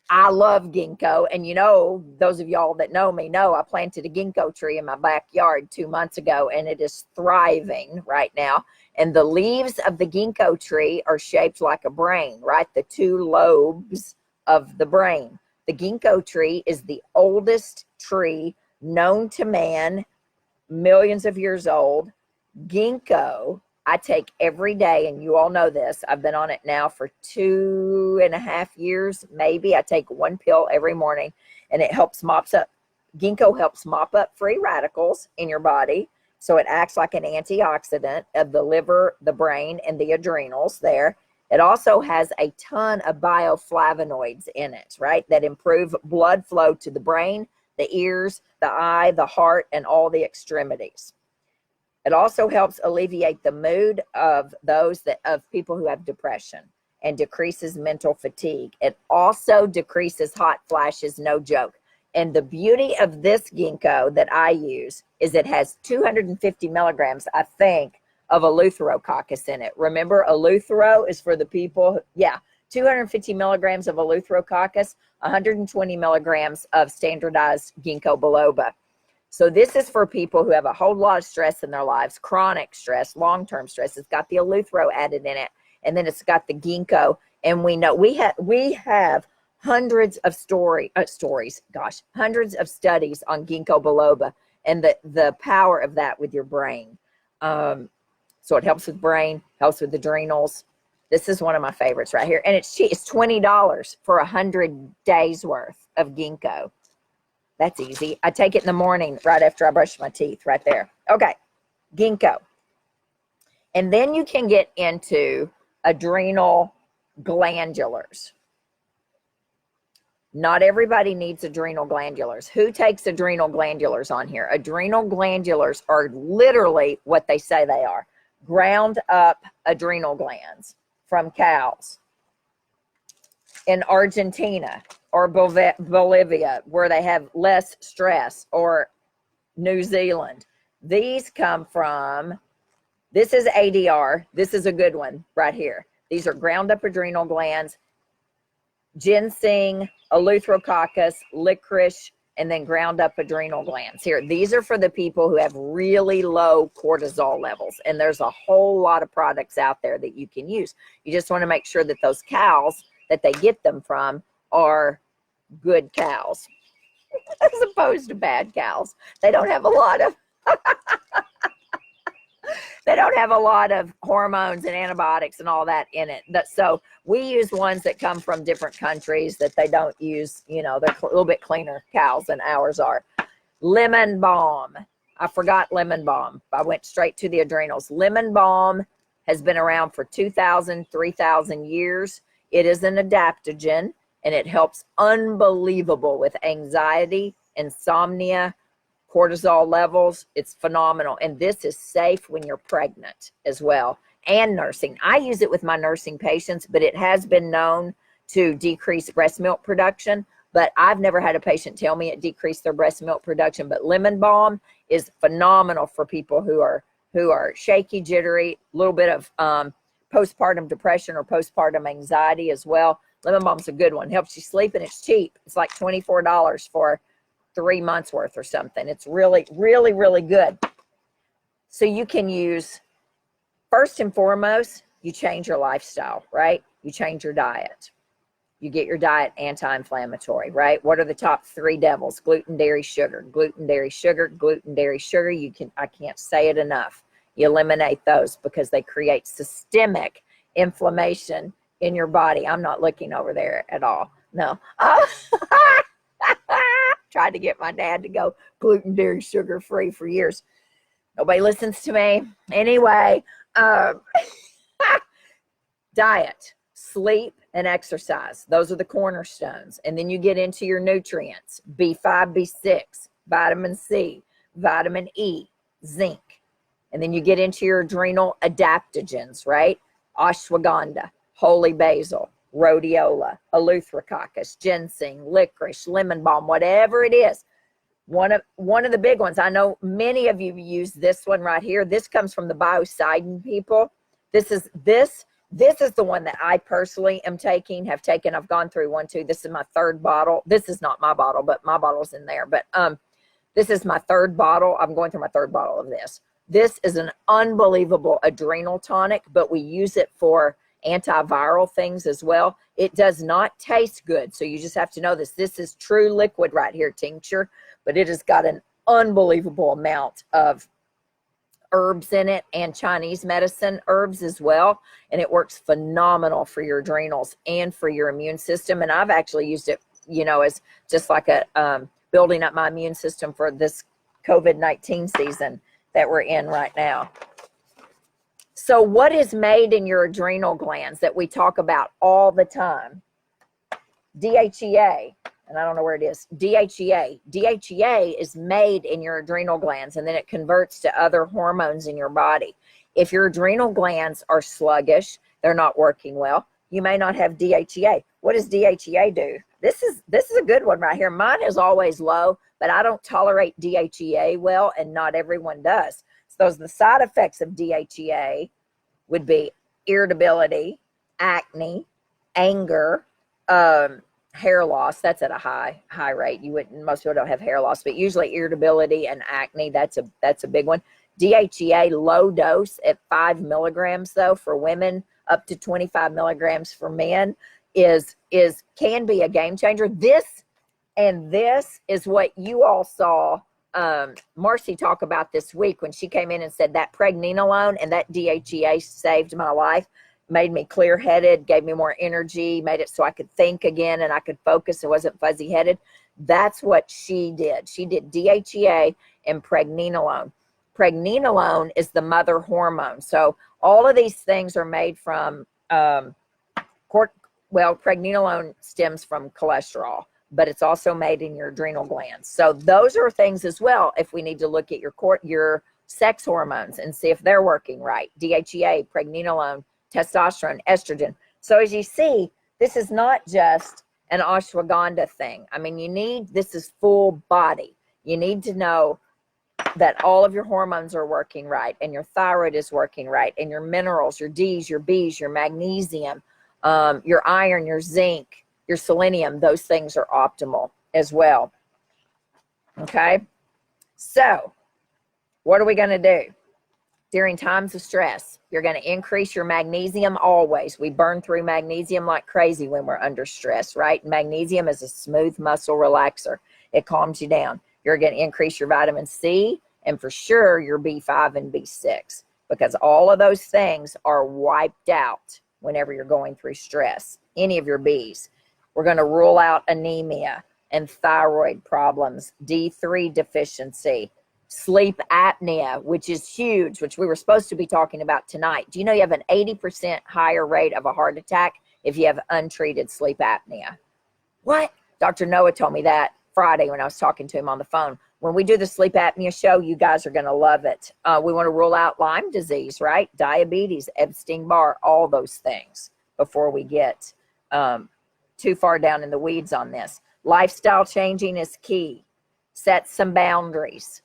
I love ginkgo. And you know, those of y'all that know me know I planted a ginkgo tree in my backyard 2 months ago, and it is thriving right now. And the leaves of the ginkgo tree are shaped like a brain, right? The two lobes of the brain. The ginkgo tree is the oldest tree known to man, millions of years old. Ginkgo, I take every day, and you all know this. I've been on it now for 2.5 years, maybe. I take one pill every morning, and it helps Ginkgo helps mop up free radicals in your body. So it acts like an antioxidant of the liver, the brain, and the adrenals there. It also has a ton of bioflavonoids in it, right? That improve blood flow to the brain, the ears, the eye, the heart, and all the extremities. It also helps alleviate the mood of people who have depression and decreases mental fatigue. It also decreases hot flashes, no joke. And the beauty of this ginkgo that I use is it has 250 milligrams, I think, of Eleutherococcus in it. Remember, Eleutherol is for the people, 250 milligrams of Eleutherococcus, 120 milligrams of standardized Ginko Biloba. So this is for people who have a whole lot of stress in their lives, chronic stress, long-term stress. It's got the Eleuthero added in it, and then it's got the ginkgo. And we know we have hundreds of hundreds of studies on Ginko Biloba and the power of that with your brain. So it helps with brain, helps with adrenals. This is one of my favorites right here. And it's cheap. It's $20 for 100 days worth of ginkgo. That's easy. I take it in the morning right after I brush my teeth right there. Okay, ginkgo. And then you can get into adrenal glandulars. Not everybody needs adrenal glandulars. Who takes adrenal glandulars on here? Adrenal glandulars are literally what they say they are. Ground up adrenal glands from cows. In Argentina or Bolivia, where they have less stress, or New Zealand. These come from, this is ADR. This is a good one right here. These are ground up adrenal glands, ginseng, Eleutherococcus, licorice, and then ground up adrenal glands. Here, these are for the people who have really low cortisol levels. And there's a whole lot of products out there that you can use. You just want to make sure that those cows that they get them from are good cows as opposed to bad cows. They don't have a lot of they don't have a lot of hormones and antibiotics and all that in it. So we use ones that come from different countries that they don't use, you know, they're a little bit cleaner cows than ours are. Lemon balm. I forgot lemon balm. I went straight to the adrenals. Lemon balm has been around for 2,000, 3,000 years. It is an adaptogen, and it helps unbelievable with anxiety, insomnia, cortisol levels. It's phenomenal. And this is safe when you're pregnant as well, and nursing. I use it with my nursing patients, but it has been known to decrease breast milk production. But I've never had a patient tell me it decreased their breast milk production. But lemon balm is phenomenal for people who are shaky, jittery, a little bit of postpartum depression or postpartum anxiety as well. Lemon balm's a good one. Helps you sleep, and it's cheap. It's like $24 for 3 months worth or something. It's really, really, really good. So you can use, first and foremost, you change your lifestyle, right? You change your diet. You get your diet anti-inflammatory, right? What are the top 3 devils? Gluten, dairy, sugar. Gluten, dairy, sugar. Gluten, dairy, sugar. I can't say it enough. You eliminate those because they create systemic inflammation in your body. I'm not looking over there at all. No. Tried to get my dad to go gluten, dairy, sugar free for years. Nobody listens to me. Anyway, diet, sleep, and exercise. Those are the cornerstones. And then you get into your nutrients: B5, B6, vitamin C, vitamin E, zinc. And then you get into your adrenal adaptogens, right? Ashwagandha, holy basil, rhodiola, Eleutherococcus, ginseng, licorice, lemon balm, whatever it is. One of the big ones, I know many of you use this one right here. This comes from the Biocidin people. This is the one that I personally am taking, have taken. I've gone through 1, 2. This is my 3rd bottle. This is not my bottle, but my bottle's in there. But this is my 3rd bottle. I'm going through my 3rd bottle of this. This is an unbelievable adrenal tonic, but we use it for antiviral things as well. It does not taste good, so you just have to know this. This is true liquid right here, tincture, but it has got an unbelievable amount of herbs in it and Chinese medicine herbs as well, and it works phenomenal for your adrenals and for your immune system. And I've actually used it, you know, as just like a building up my immune system for this COVID-19 season that we're in right now. So what is made in your adrenal glands that we talk about all the time? DHEA, and I don't know where it is. DHEA. DHEA is made in your adrenal glands, and then it converts to other hormones in your body. If your adrenal glands are sluggish, they're not working well, you may not have DHEA. What does DHEA do? This is a good one right here. Mine is always low, but I don't tolerate DHEA well, and not everyone does. So those are the side effects of DHEA would be irritability, acne, anger, hair loss. That's at a high rate. Most people don't have hair loss, but usually irritability and acne, that's a big one. DHEA low dose at 5 milligrams though for women, up to 25 milligrams for men can be a game changer. This is what you all saw Marcy talk about this week when she came in and said that pregnenolone and that DHEA saved my life, made me clear-headed, gave me more energy, made it so I could think again and I could focus and wasn't fuzzy-headed. That's what she did. She did DHEA and pregnenolone. Pregnenolone is the mother hormone. So all of these things are made from, pregnenolone stems from cholesterol, but it's also made in your adrenal glands. So those are things as well if we need to look at your sex hormones and see if they're working right. DHEA, pregnenolone, testosterone, estrogen. So as you see, this is not just an ashwagandha thing. I mean, this is full body. You need to know that all of your hormones are working right, and your thyroid is working right, and your minerals, your D's, your B's, your magnesium, your iron, your zinc, your selenium, those things are optimal as well. Okay, so what are we going to do? During times of stress, you're going to increase your magnesium always. We burn through magnesium like crazy when we're under stress, right? Magnesium is a smooth muscle relaxer. It calms you down. You're going to increase your vitamin C and for sure your B5 and B6 because all of those things are wiped out whenever you're going through stress, any of your Bs. We're going to rule out anemia and thyroid problems, D3 deficiency, sleep apnea, which is huge, which we were supposed to be talking about tonight. Do you know you have an 80% higher rate of a heart attack if you have untreated sleep apnea? What? Dr. Noah told me that Friday when I was talking to him on the phone. When we do the sleep apnea show, you guys are going to love it. We want to rule out Lyme disease, right? Diabetes, Epstein-Barr, all those things before we get too far down in the weeds on this. Lifestyle changing is key. Set some boundaries.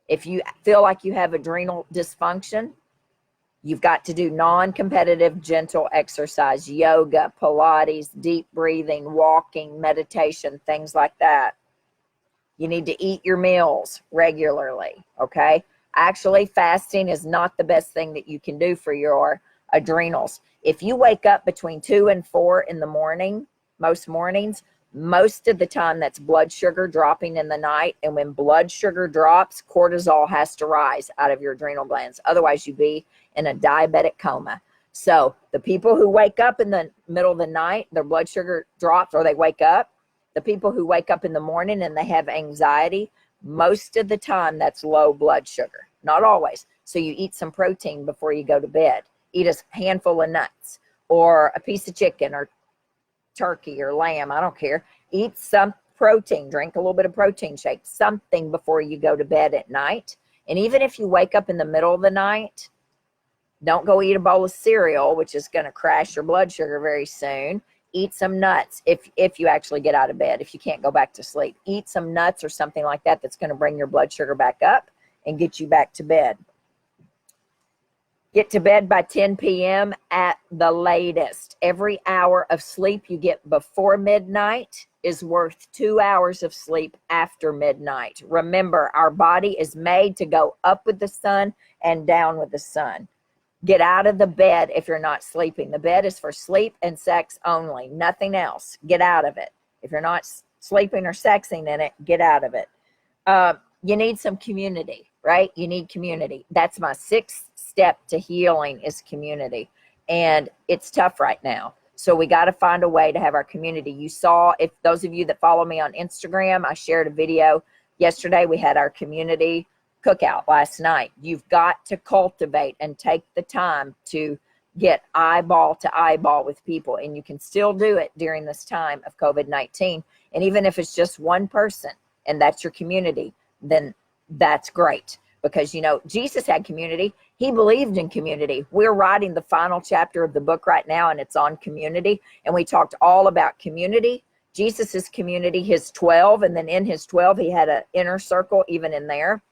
If you feel like you have adrenal dysfunction, you've got to do non-competitive gentle exercise, yoga, Pilates, deep breathing, walking, meditation, things like that. You need to eat your meals regularly, okay? Actually, fasting is not the best thing that you can do for your adrenals. If you wake up between 2 and 4 in the morning, most mornings, most of the time that's blood sugar dropping in the night. And when blood sugar drops, cortisol has to rise out of your adrenal glands. Otherwise, you'd be in a diabetic coma. So the people who wake up in the middle of the night, their blood sugar drops or they wake up. The people who wake up in the morning and they have anxiety, most of the time that's low blood sugar. Not always. So you eat some protein before you go to bed. Eat a handful of nuts or a piece of chicken or turkey or lamb, I don't care. Eat some protein, drink a little bit of protein shake, something before you go to bed at night. And even if you wake up in the middle of the night, don't go eat a bowl of cereal, which is going to crash your blood sugar very soon. eat some nuts if you actually get out of bed, if you can't go back to sleep. Eat some nuts or something like that that's going to bring your blood sugar back up and get you back to bed. Get to bed by 10 p.m. at the latest. Every hour of sleep you get before midnight is worth 2 hours of sleep after midnight. Remember, our body is made to go up with the sun and down with the sun. Get out of the bed if you're not sleeping. The bed is for sleep and sex only, nothing else. Get out of it. If you're not sleeping or sexing in it, get out of it. You need some community, right? You need community. That's my 6th step to healing, is community. And it's tough right now. So we got to find a way to have our community. You saw, if those of you that follow me on Instagram, I shared a video yesterday. We had our community cookout last night. You've got to cultivate and take the time to get eyeball to eyeball with people. And you can still do it during this time of COVID-19. And even if it's just one person and that's your community, then that's great. Because, you know, Jesus had community. He believed in community. We're writing the final chapter of the book right now, and it's on community. And we talked all about community. Jesus's community, his 12, and then in his 12, he had an inner circle even in there.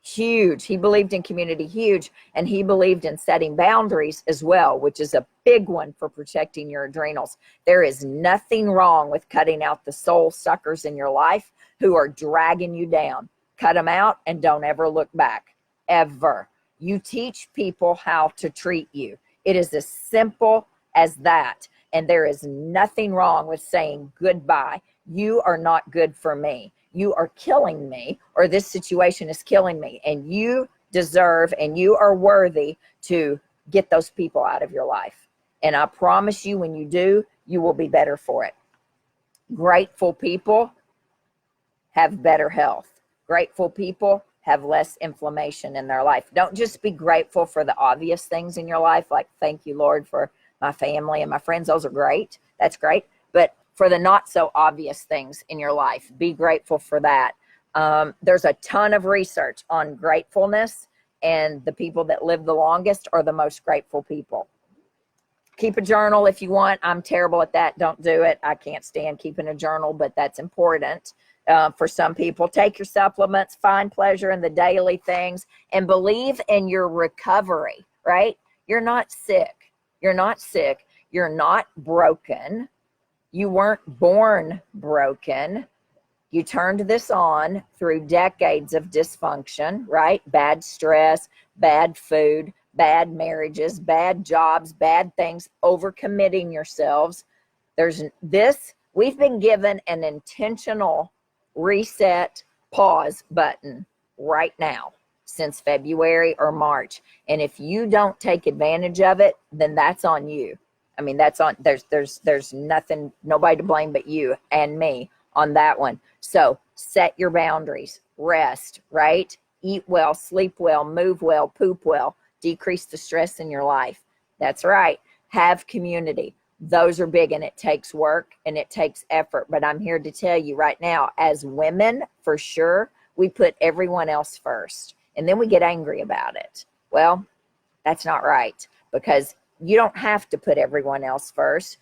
Huge. He believed in community, huge. And he believed in setting boundaries as well, which is a big one for protecting your adrenals. There is nothing wrong with cutting out the soul suckers in your life who are dragging you down. Cut them out and don't ever look back, ever. You teach people how to treat you. It is as simple as that. And there is nothing wrong with saying goodbye. You are not good for me. You are killing me, or this situation is killing me. And you deserve and you are worthy to get those people out of your life. And I promise you, when you do, you will be better for it. Grateful people have better health. Grateful people have less inflammation in their life. Don't just be grateful for the obvious things in your life, like thank you, Lord, for my family and my friends. Those are great. That's great. But for the not so obvious things in your life, be grateful for that. There's a ton of research on gratefulness, and the people that live the longest are the most grateful people. Keep a journal if you want. I'm terrible at that. Don't do it. I can't stand keeping a journal, but that's important. For some people, take your supplements, find pleasure in the daily things, and believe in your recovery, right? You're not sick. You're not sick. You're not broken. You weren't born broken. You turned this on through decades of dysfunction, right? Bad stress, bad food, bad marriages, bad jobs, bad things, overcommitting yourselves. We've been given an intentional reset pause button right now since February or March. And if you don't take advantage of it, then that's on you. I mean, there's nothing, nobody to blame but you and me on that one. So set your boundaries, rest, right? Eat well, sleep well, move well, poop well, decrease the stress in your life. That's right. Have community. Those are big, and it takes work and it takes effort. But I'm here to tell you right now, as women, for sure, we put everyone else first, and then we get angry about it. Well, that's not right, because you don't have to put everyone else first.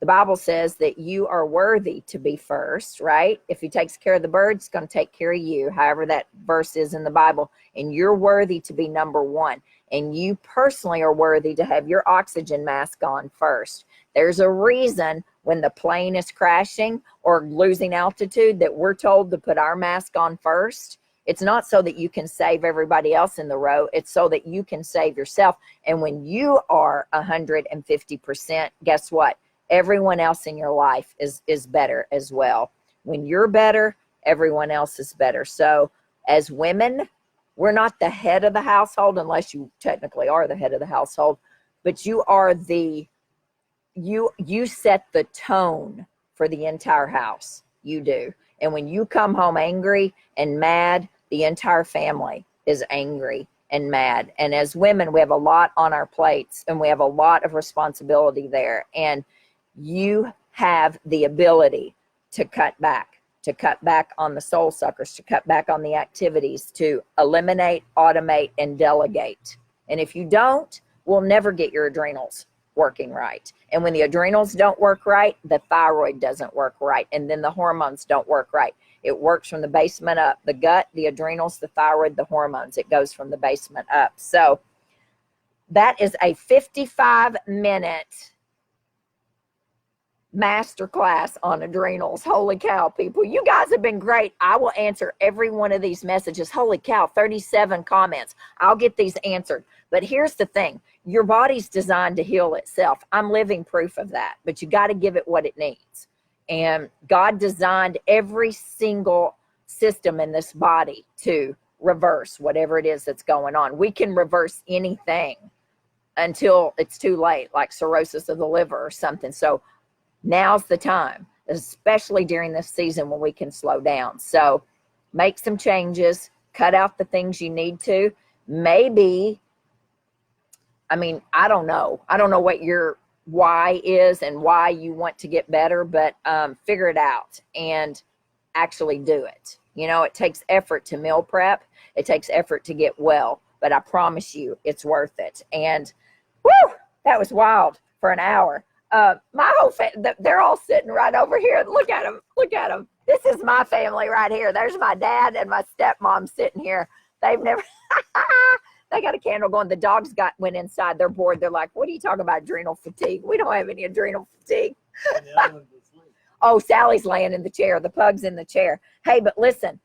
The Bible says that you are worthy to be first, right? If he takes care of the birds, he's going to take care of you, however that verse is in the Bible. And you're worthy to be number one. And you personally are worthy to have your oxygen mask on first. There's a reason when the plane is crashing or losing altitude that we're told to put our mask on first. It's not so that you can save everybody else in the row. It's so that you can save yourself. And when you are 150%, guess what? Everyone else in your life is better as well. When you're better, everyone else is better. So as women, we're not the head of the household, unless you technically are the head of the household, but you are you set the tone for the entire house. You do. And when you come home angry and mad, the entire family is angry and mad. And as women, we have a lot on our plates, and we have a lot of responsibility there. And you have the ability to cut back on the soul suckers, to cut back on the activities, to eliminate, automate, and delegate. And if you don't, we'll never get your adrenals. working right. And when the adrenals don't work right, the thyroid doesn't work right. And then the hormones don't work right. It works from the basement up. The gut, the adrenals, the thyroid, the hormones. It goes from the basement up. So that is a 55-minute masterclass on adrenals. Holy cow, people. You guys have been great. I will answer every one of these messages. Holy cow, 37 comments. I'll get these answered. But here's the thing. Your body's designed to heal itself. I'm living proof of that. But you got to give it what it needs. And God designed every single system in this body to reverse whatever it is that's going on. We can reverse anything until it's too late, like cirrhosis of the liver or something. So now's the time, especially during this season when we can slow down. So make some changes, cut out the things you need to. Maybe, I mean, I don't know. I don't know what your why is and why you want to get better, but figure it out and actually do it. You know, it takes effort to meal prep. It takes effort to get well, but I promise you it's worth it. And whoo, that was wild for an hour. My whole they're all sitting right over here. Look at them. Look at them. This is my family right here. There's my dad and my stepmom sitting here. They've never, they got a candle going. The dogs went inside. They're bored. They're like, what are you talking about, adrenal fatigue? We don't have any adrenal fatigue. Oh, Sally's laying in the chair. The pug's in the chair. Hey, but listen,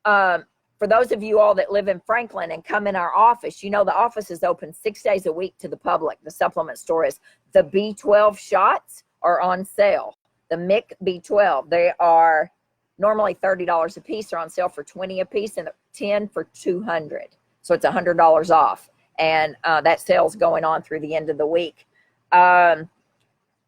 for those of you all that live in Franklin and come in our office, you know the office is open 6 days a week to the public. The supplement store is. The B12 shots are on sale. The MIC B12, they are normally $30 a piece. They're on sale for $20 a piece and 10 for $200. So it's $100 off. And that sale's going on through the end of the week.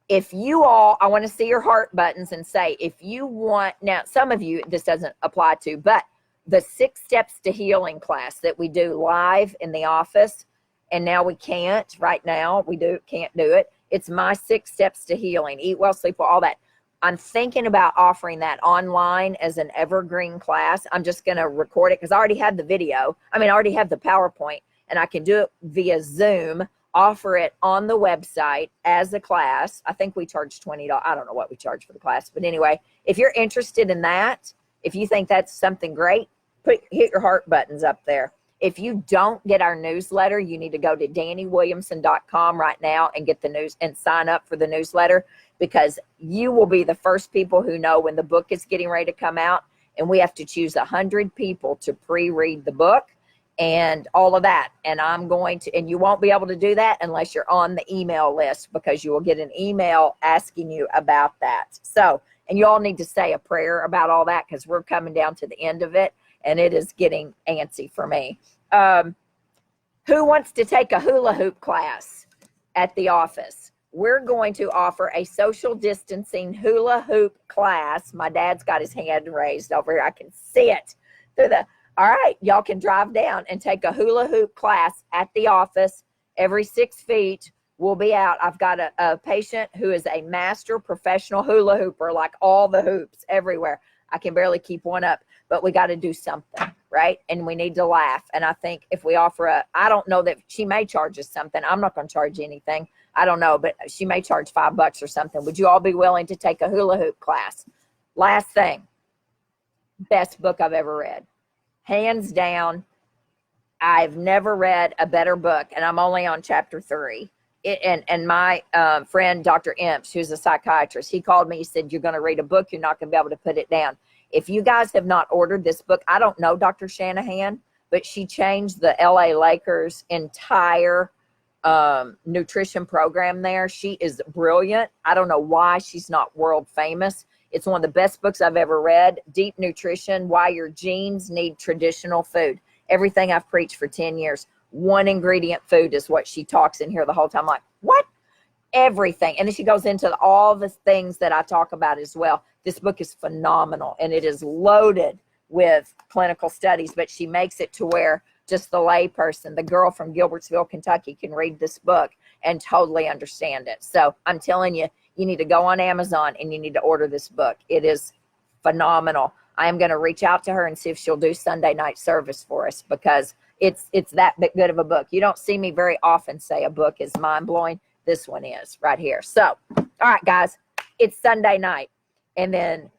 If you all, I want to see your heart buttons and say, if you want, now some of you this doesn't apply to, but the 6 steps to healing class that we do live in the office, and now we can't right now, can't do it. It's my 6 steps to healing, eat well, sleep well, all that. I'm thinking about offering that online as an evergreen class. I'm just going to record it because I already have the video. I mean, I already have the PowerPoint and I can do it via Zoom, offer it on the website as a class. I think we charge $20. I don't know what we charge for the class, but anyway, if you're interested in that, if you think that's something great, hit your heart buttons up there. If you don't get our newsletter, you need to go to DaniWilliamson.com right now and get the news and sign up for the newsletter, because you will be the first people who know when the book is getting ready to come out. And we have to choose 100 people to pre-read the book and all of that. And I'm going to, and you won't be able to do that unless you're on the email list, because you will get an email asking you about that. So, and you all need to say a prayer about all that, because we're coming down to the end of it. And it is getting antsy for me. Who wants to take a hula hoop class at the office? We're going to offer a social distancing hula hoop class. My dad's got his hand raised over here. I can see it through the, all right, y'all can drive down and take a hula hoop class at the office. Every 6 feet, we'll be out. I've got a patient who is a master professional hula hooper, like all the hoops everywhere. I can barely keep one up. But we got to do something, right? And we need to laugh. And I think if we offer I don't know that she may charge us something. I'm not going to charge anything. I don't know, but she may charge $5 or something. Would you all be willing to take a hula hoop class? Last thing, best book I've ever read. Hands down, I've never read a better book, and I'm only on chapter 3. And my friend, Dr. Imps, who's a psychiatrist, he called me. He said, you're going to read a book. You're not going to be able to put it down. If you guys have not ordered this book, I don't know Dr. Shanahan, but she changed the LA Lakers' entire nutrition program there. She is brilliant. I don't know why she's not world famous. It's one of the best books I've ever read. Deep Nutrition, Why Your Genes Need Traditional Food. Everything I've preached for 10 years. 1 ingredient food is what she talks in here the whole time. I'm like, what? Everything. And then she goes into all the things that I talk about as well. This book is phenomenal, and it is loaded with clinical studies, but she makes it to where just the lay person, the girl from Gilbertsville, Kentucky, can read this book and totally understand it. So I'm telling you, you need to go on Amazon and you need to order this book. It is phenomenal. I am going to reach out to her and see if she'll do Sunday night service for us, because it's that good of a book. You don't see me very often say a book is mind-blowing. this one is right here. So, all right, guys, it's Sunday night. And then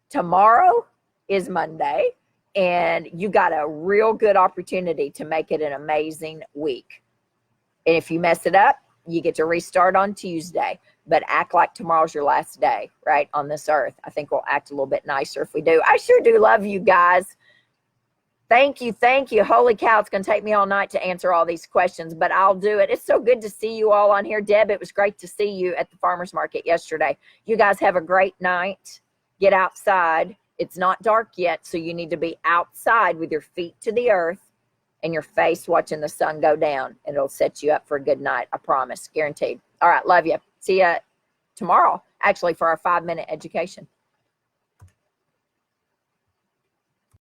tomorrow is Monday. And you got a real good opportunity to make it an amazing week. And if you mess it up, you get to restart on Tuesday. But act like tomorrow's your last day, right, on this earth. I think we'll act a little bit nicer if we do. I sure do love you guys. Thank you. Thank you. Holy cow, it's going to take me all night to answer all these questions, but I'll do it. It's so good to see you all on here. Deb, it was great to see you at the farmer's market yesterday. You guys have a great night. Get outside. It's not dark yet, so you need to be outside with your feet to the earth and your face watching the sun go down, and it'll set you up for a good night. I promise. Guaranteed. All right. Love you. See you tomorrow, actually, for our 5-minute education.